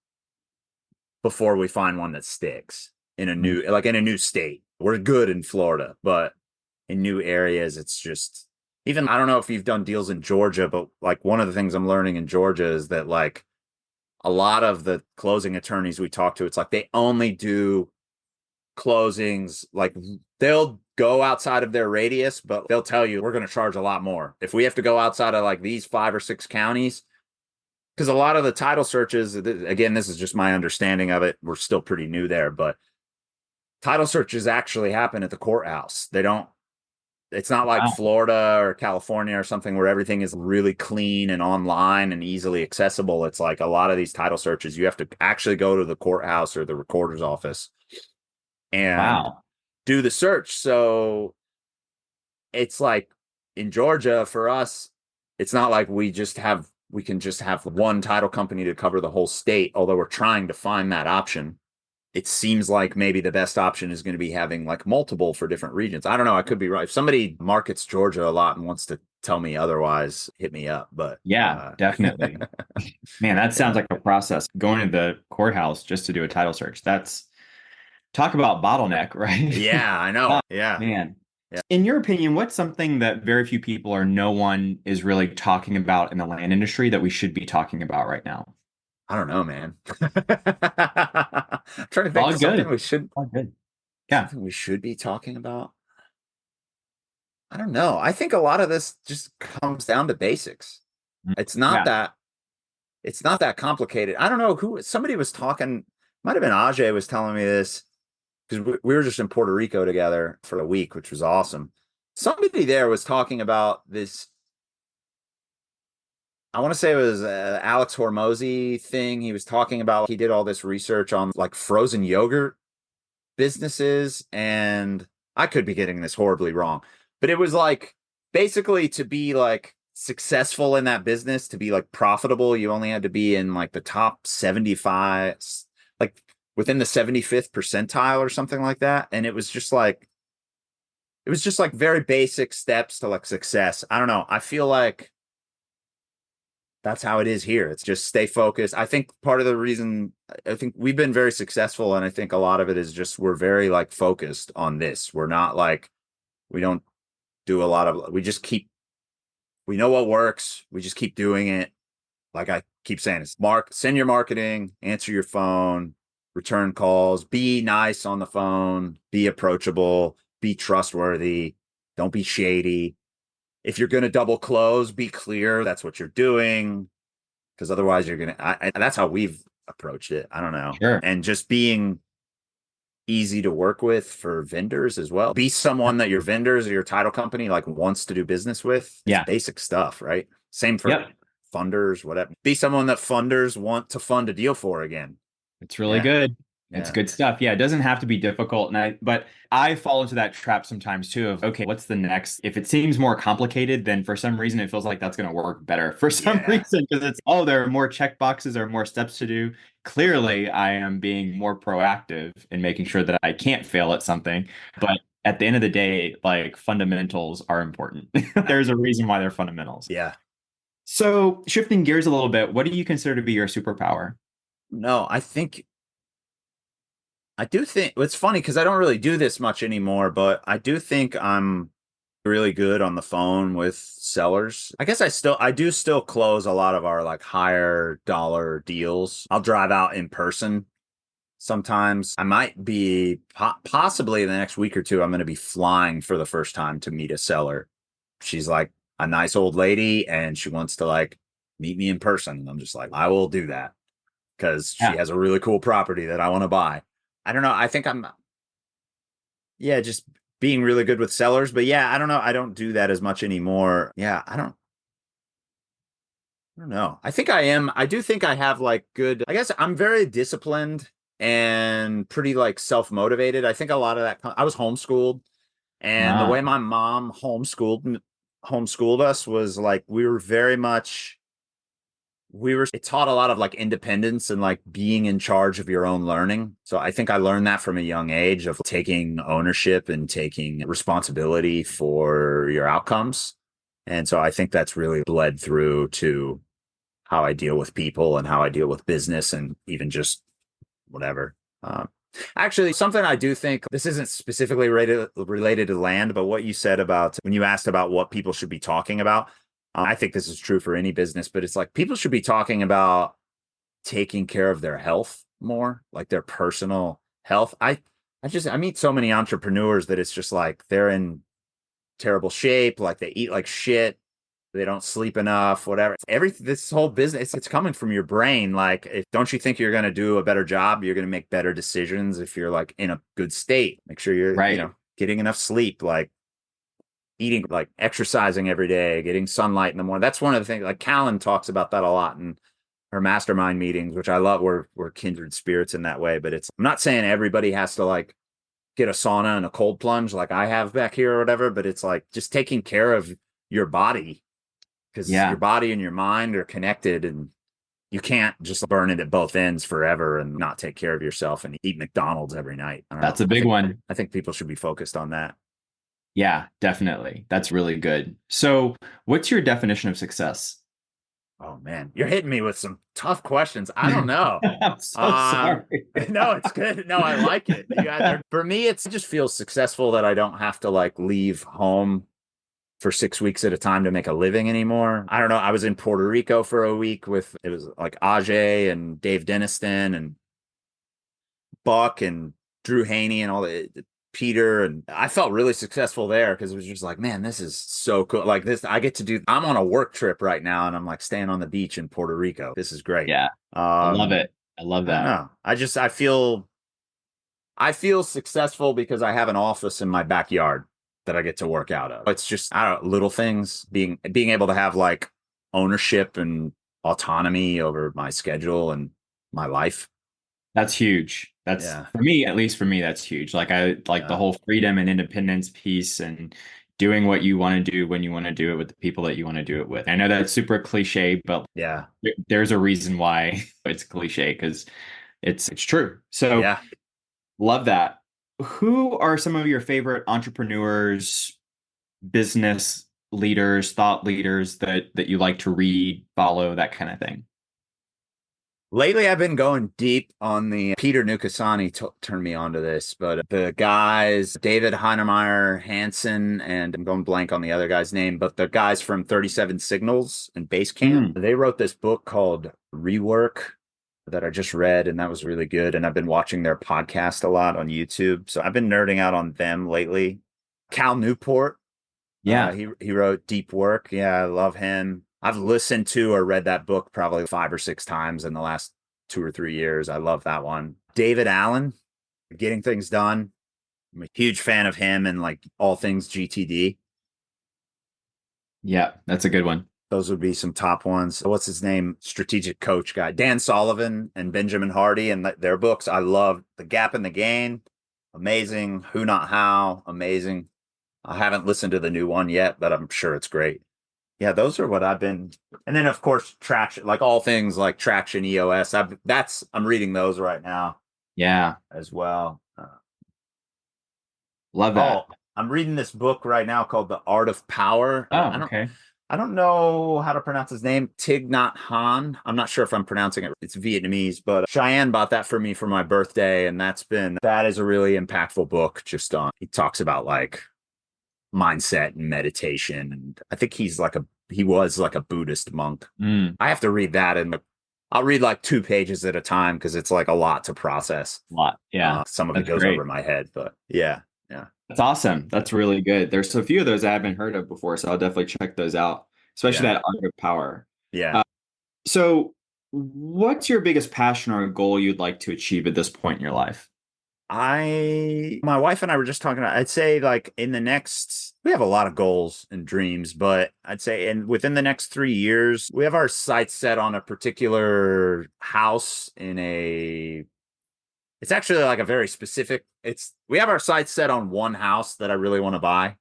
before we find one that sticks in a Mm. new state. We're good in Florida, but in new areas, it's just even I don't know if you've done deals in Georgia, but like one of the things I'm learning in Georgia is that like a lot of the closing attorneys we talk to, it's like they only do closings, like they'll go outside of their radius, but they'll tell you we're going to charge a lot more. If we have to go outside of like these 5 or 6 counties, because a lot of the title searches, again, this is just my understanding of it. We're still pretty new there, but title searches actually happen at the courthouse. They don't, it's not like Wow. Florida or California or something where everything is really clean and online and easily accessible. It's like a lot of these title searches, you have to actually go to the courthouse or the recorder's office and Wow. do the search. So it's like in Georgia for us, it's not like we can just have one title company to cover the whole state, although we're trying to find that option. It seems like maybe the best option is going to be having like multiple for different regions. I don't know. I could be right. If somebody markets Georgia a lot and wants to tell me otherwise, hit me up. But Yeah, definitely. Man, that sounds yeah, like a process. Going to the courthouse just to do a title search. That's talk about bottleneck, right? yeah, I know. Oh, Yeah, man. yeah. In your opinion, what's something that very few people or no one is really talking about in the land industry that we should be talking about right now? I don't know, man. I'm trying to think All of good. All good. Yeah. something we should be talking about. I don't know. I think a lot of this just comes down to basics. Mm. It's not Yeah. that it's not that complicated. I don't know who somebody was talking, might have been Ajay was telling me this because we were just in Puerto Rico together for a week, which was awesome. Somebody there was talking about this. I want to say it was Alex Hormozy thing. He was talking about he did all this research on like frozen yogurt businesses, and I could be getting this horribly wrong, but it was like basically to be like successful in that business, to be like profitable, you only had to be in like the top 75, like within the 75th percentile or something like that. And it was just like very basic steps to like success. I don't know. I feel like that's how it is here. It's just stay focused. I think part of the reason I think we've been very successful, and I think a lot of it is just we're very like focused on this. We're not like we don't do a lot of we just keep we know what works. We just keep doing it. Like I keep saying, it's send your marketing, answer your phone, return calls, be nice on the phone, be approachable, be trustworthy, don't be shady. If you're going to double close, be clear that's what you're doing, because otherwise you're gonna that's how we've approached it. I don't know. Sure. And just being easy to work with for vendors as well. Be someone that your vendors or your title company like wants to do business with. It's Yeah. basic stuff, right? Same for Yep. funders, whatever. Be someone that funders want to fund a deal for again. It's really Yeah. good. It's Yeah. good stuff. Yeah, it doesn't have to be difficult. But I fall into that trap sometimes too of, okay, what's the next? If it seems more complicated, then for some reason it feels like that's going to work better for some Yeah. reason because it's, oh, there are more check boxes or more steps to do. Clearly, I am being more proactive in making sure that I can't fail at something. But at the end of the day, like fundamentals are important. There's a reason why they're fundamentals. Yeah. So, shifting gears a little bit, what do you consider to be your superpower? No, I do think it's funny because I don't really do this much anymore, but I do think I'm really good on the phone with sellers. I guess I do still close a lot of our like higher dollar deals. I'll drive out in person. Sometimes I might be possibly in the next week or two, I'm going to be flying for the first time to meet a seller. She's like a nice old lady and she wants to like meet me in person. And I'm just like, I will do that because she Yeah. has a really cool property that I want to buy. I don't know. I think yeah, just being really good with sellers. But yeah, I don't know. I don't do that as much anymore. Yeah, I don't know. I think I am. I do think I have like good, I guess I'm very disciplined and pretty like self-motivated. I think a lot of that, I was homeschooled and the Ah, way my mom homeschooled us was like, we were very much, it taught a lot of like independence and like being in charge of your own learning. So I think I learned that from a young age of taking ownership and taking responsibility for your outcomes. And so I think that's really bled through to how I deal with people and how I deal with business and even just whatever. Um, Actually, something I do think this isn't specifically related to land, but what you said about when you asked about what people should be talking about, I think this is true for any business, but it's like people should be talking about taking care of their health more, like their personal health. I meet so many entrepreneurs that it's just like they're in terrible shape, like they eat like shit, they don't sleep enough, whatever. This whole business, it's coming from your brain. Like, if don't you think you're going to do a better job? You're going to make better decisions if you're like in a good state. Make sure you're, right. getting enough sleep, like eating, like exercising every day, getting sunlight in the morning. That's one of the things. Like Callan talks about that a lot in her mastermind meetings, which I love. We're kindred spirits in that way. But I'm not saying everybody has to like get a sauna and a cold plunge like I have back here or whatever. But it's like just taking care of your body because your Yeah, body and your mind are connected and you can't just burn it at both ends forever and not take care of yourself and eat McDonald's every night. I don't know. that's a big one. I think people should be focused on that. Yeah, definitely. That's really good. So, what's your definition of success? Oh man, you're hitting me with some tough questions. I don't know. I'm so Um, sorry. no, it's good. No, I like it. For me, it just feels successful that I don't have to like leave home for 6 weeks at a time to make a living anymore. I don't know. I was in Puerto Rico for a week with it was like Ajay and Dave Deniston and Buck and Drew Haney and all the Peter, and I felt really successful there because it was just like, man, this is so cool. Like this, I get to do. I'm on a work trip right now, and I'm like staying on the beach in Puerto Rico. This is great. Yeah, I love Um, it. I love I don't that. know. I feel successful because I have an office in my backyard that I get to work out of. It's just I don't know, little things being able to have like ownership and autonomy over my schedule and my life. That's huge. That's Yeah. for me, at least for me, that's huge. Like I like the Yeah. whole freedom and independence piece and doing what you want to do when you want to do it with the people that you want to do it with. I know that's super cliche, but Yeah. there's a reason why it's cliche because it's true. So Yeah. love that. Who are some of your favorite entrepreneurs, business leaders, thought leaders that you like to read, follow, that kind of thing? Lately, I've been going deep on the Peter Nukasani turned me onto this, but the guys, David Heinemeier Hansen, and I'm going blank on the other guy's name, but the guys from 37 Signals and Basecamp, Mm, they wrote this book called Rework that I just read, and that was really good. And I've been watching their podcast a lot on YouTube. So I've been nerding out on them lately. Cal Newport, yeah, he wrote Deep Work. Yeah, I love him. I've listened to or read that book probably 5 or 6 times in the last 2 or 3 years. I love that one. David Allen, Getting Things Done. I'm a huge fan of him and like all things GTD. yeah, that's a good one. Those would be some top ones. What's his name? Strategic coach guy, Dan Sullivan and Benjamin Hardy, and their books. I love The Gap in the Gain. Amazing. Who Not How. Amazing. I haven't listened to the new one yet, but I'm sure it's great. Yeah, those are what I've been. And then of course traction, like all things like traction EOS. I'm reading those right now Yeah, as well. love Oh, that. I'm reading this book right now called The Art of Power. Oh, okay. I don't know how to pronounce his name. Thich Nhat Hanh. I'm not sure if I'm pronouncing it. It's Vietnamese, but Cheyenne bought that for me for my birthday. And that is a really impactful book. He talks about like mindset and meditation. And I think he was like a Buddhist monk. Mm, I have to read that, and I'll read like 2 pages at a time because it's like a lot to process. a lot. Yeah. Some of it That's goes over great. my head, but yeah, yeah, That's awesome. That's really good. There's a few of those I haven't heard of before, so I'll definitely check those out, especially yeah, that Art of Power. yeah. Uh, so, what's your biggest passion or goal you'd like to achieve at this point in your life? My wife and I were just talking about, I'd say like we have a lot of goals and dreams, but I'd say within the next 3 years, we have our sights set on a particular house it's actually like a very specific, we have our sights set on one house that I really want to buy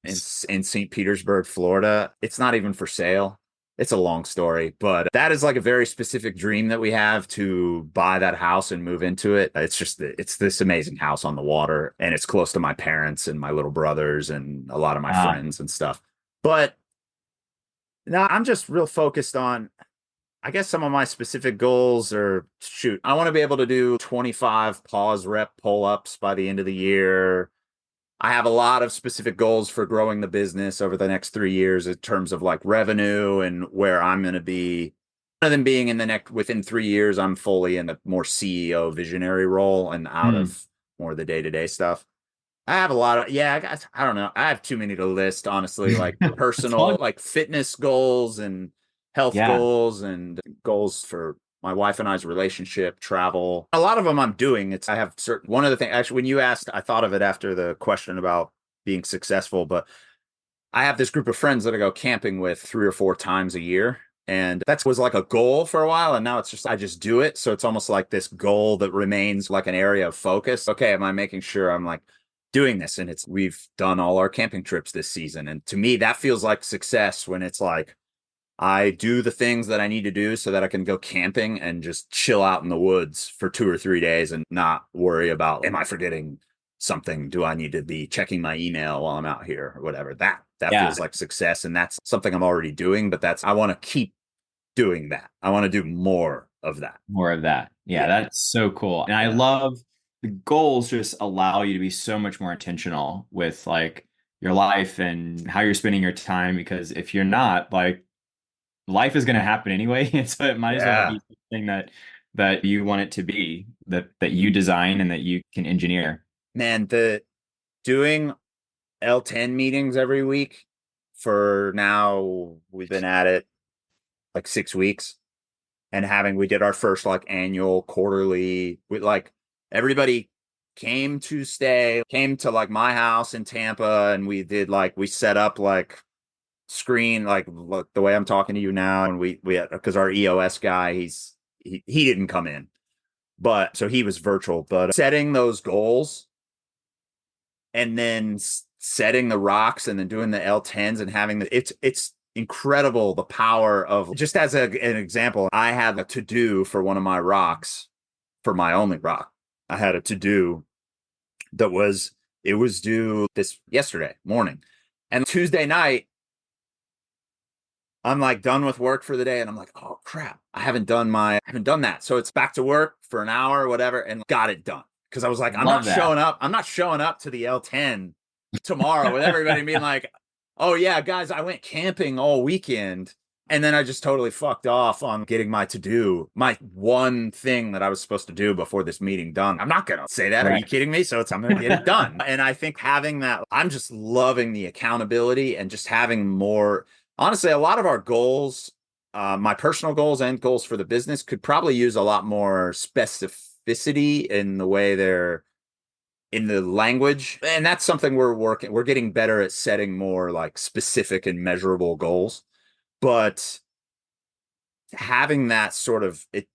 in St. Petersburg, Florida. It's not even for sale. It's a long story, but that is like a very specific dream that we have, to buy that house and move into it. It's this amazing house on the water, and it's close to my parents and my little brothers and a lot of my Uh, friends and stuff. But now I'm just real focused on, I guess some of my specific goals are, shoot, I want to be able to do 25 pause rep pull ups by the end of the year. I have a lot of specific goals for growing the business over the next 3 years in terms of like revenue and where I'm going to be. Other than being within 3 years, I'm fully in the more CEO visionary role and out mm, of more of the day-to-day stuff. I have a lot of, yeah, I don't know. I have too many to list, honestly, like that's all. personal, like fitness goals and health Yeah. goals and goals for my wife and I's relationship, travel. A lot of them I'm doing. I have one of the things, actually, when you asked, I thought of it after the question about being successful, but I have this group of friends that I go camping with 3 or 4 times a year. And that was like a goal for a while. And now I just do it. So it's almost like this goal that remains like an area of focus. Okay, am I making sure I'm like doing this? And we've done all our camping trips this season. And to me, that feels like success when it's like, I do the things that I need to do so that I can go camping and just chill out in the woods for 2 or 3 days and not worry about, am I forgetting something? Do I need to be checking my email while I'm out here or whatever? That Yeah. feels like success. And that's something I'm already doing, but I want to keep doing that. I want to do more of that. More of that. Yeah, Yeah. that's so cool. And I Yeah. love the goals just allow you to be so much more intentional with like your life and how you're spending your time because if you're not, like life is going to happen anyway, and so it might as well Yeah. be something that you want it to be, that you design and that you can engineer. Man, the doing L10 meetings every week for now, we've been at it like 6 weeks. And we did our first like annual quarterly with like everybody came to like my house in Tampa, and we set up like screen, like look, the way I'm talking to you now. And we had, because our EOS guy, he didn't come in, but so he was virtual, but setting those goals and then setting the rocks and then doing the L10s and it's incredible, the power of, just as an example, I had a to do for one of my rocks, for my only rock. I had a to do it was due this yesterday morning. And Tuesday night, I'm like done with work for the day. And I'm like, oh crap, I haven't done that. So it's back to work for an hour or whatever and got it done. Cause I was like, Love that. I'm not showing up to the L10 tomorrow with everybody being like, oh yeah, guys, I went camping all weekend. And then I just totally fucked off on getting my one thing that I was supposed to do before this meeting done. I'm not going to say that. Are you Right. kidding me? So I'm going to get it done. And I think having that, I'm just loving the accountability and just having more, honestly, a lot of our goals, my personal goals and goals for the business could probably use a lot more specificity in the way they're in the language. And that's something we're getting better at, setting more like specific and measurable goals. But having that sort of, it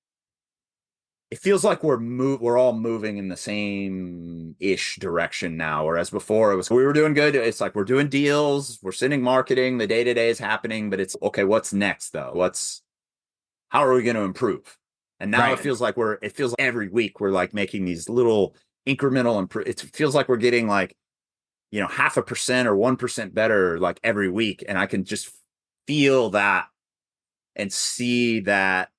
feels like we're all moving in the same ish direction now. Whereas before we were doing good. It's like we're doing deals, we're sending marketing, the day to day is happening, but it's okay. What's next though? How are we going to improve? And now Right. it feels like every week we're like making these little incremental it feels like we're getting like, 0.5% or 1% better like every week. And I can just feel that and see that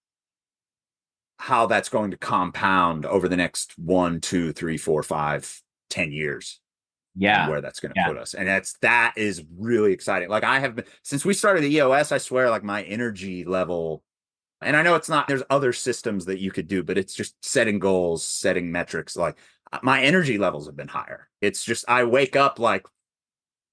how that's going to compound over the next 1, 2, 3, 4, 5, 10 years. And Yeah. where that's going to Yeah. put us. And that is really exciting. Like I have been, since we started the EOS, I swear, like my energy level, and I know it's not, there's other systems that you could do, but it's just setting goals, setting metrics. Like my energy levels have been higher. It's just, I wake up like,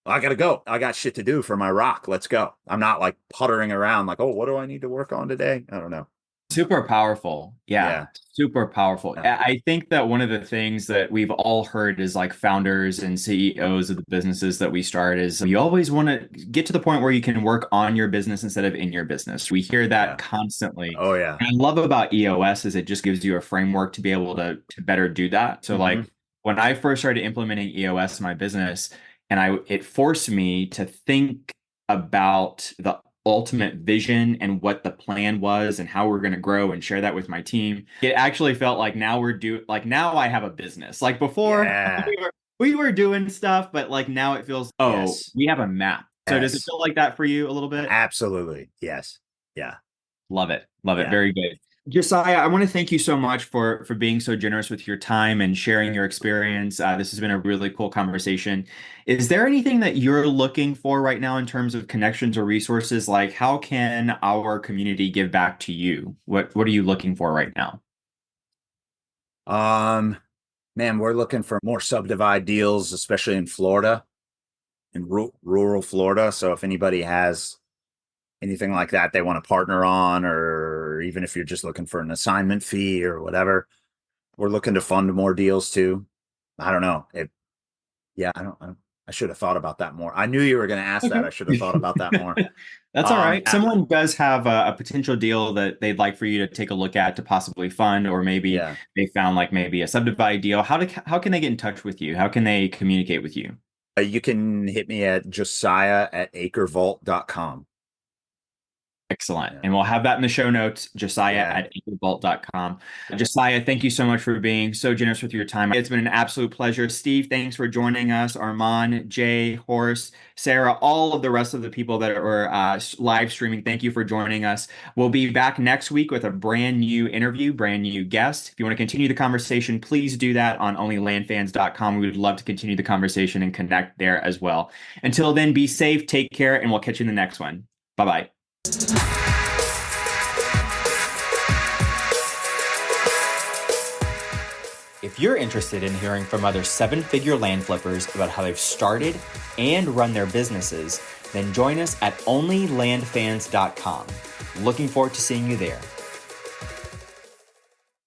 I got to go. I got shit to do for my rock. Let's go. I'm not like puttering around like, oh, what do I need to work on today? I don't know. Super powerful. Yeah, Yeah. super powerful. Yeah. I think that one of the things that we've all heard is like founders and CEOs of the businesses that we start is you always want to get to the point where you can work on your business instead of in your business. We hear that Yeah. constantly. Oh yeah. And I love about EOS is it just gives you a framework to be able to better do that. So like when I first started implementing EOS in my business, and it forced me to think about the ultimate vision and what the plan was and how we're going to grow and share that with my team. It actually felt like now I have a business. Like before Yeah. we were doing stuff, but like now it feels, oh, Yes. we have a map. So does it Yes. feel like that for you a little bit? Absolutely. Yes. Yeah. Love it. Love it. Yeah. Very good. Josiah, I want to thank you so much for being so generous with your time and sharing your experience. This has been a really cool conversation. Is there anything that you're looking for right now in terms of connections or resources? Like, how can our community give back to you? What are you looking for right now? Man, we're looking for more subdivide deals, especially in Florida, in rural Florida. So if anybody has anything like that they want to partner on, or even if you're just looking for an assignment fee or whatever, we're looking to fund more deals too. I don't know. Yeah, I should have thought about that more. I knew you were going to ask that. Okay. I should have thought about that more. That's all right. Yeah, Someone does have a potential deal that they'd like for you to take a look at to possibly fund, or maybe yeah. they found like maybe a subdivide deal. How can they get in touch with you? How can they communicate with you? You can hit me at Josiah@acrevault.com. Excellent. Yeah. And we'll have that in the show notes, Josiah Yeah. at anchorvault.com. Josiah, thank you so much for being so generous with your time. It's been an absolute pleasure. Steve, thanks for joining us. Armand, Jay, Horace, Sarah, all of the rest of the people that are live streaming, thank you for joining us. We'll be back next week with a brand new interview, brand new guest. If you want to continue the conversation, please do that on OnlyLandFans.com. We would love to continue the conversation and connect there as well. Until then, be safe, take care, and we'll catch you in the next one. Bye-bye. If you're interested in hearing from other seven-figure land flippers about how they've started and run their businesses, then join us at OnlyLandFans.com. Looking forward to seeing you there.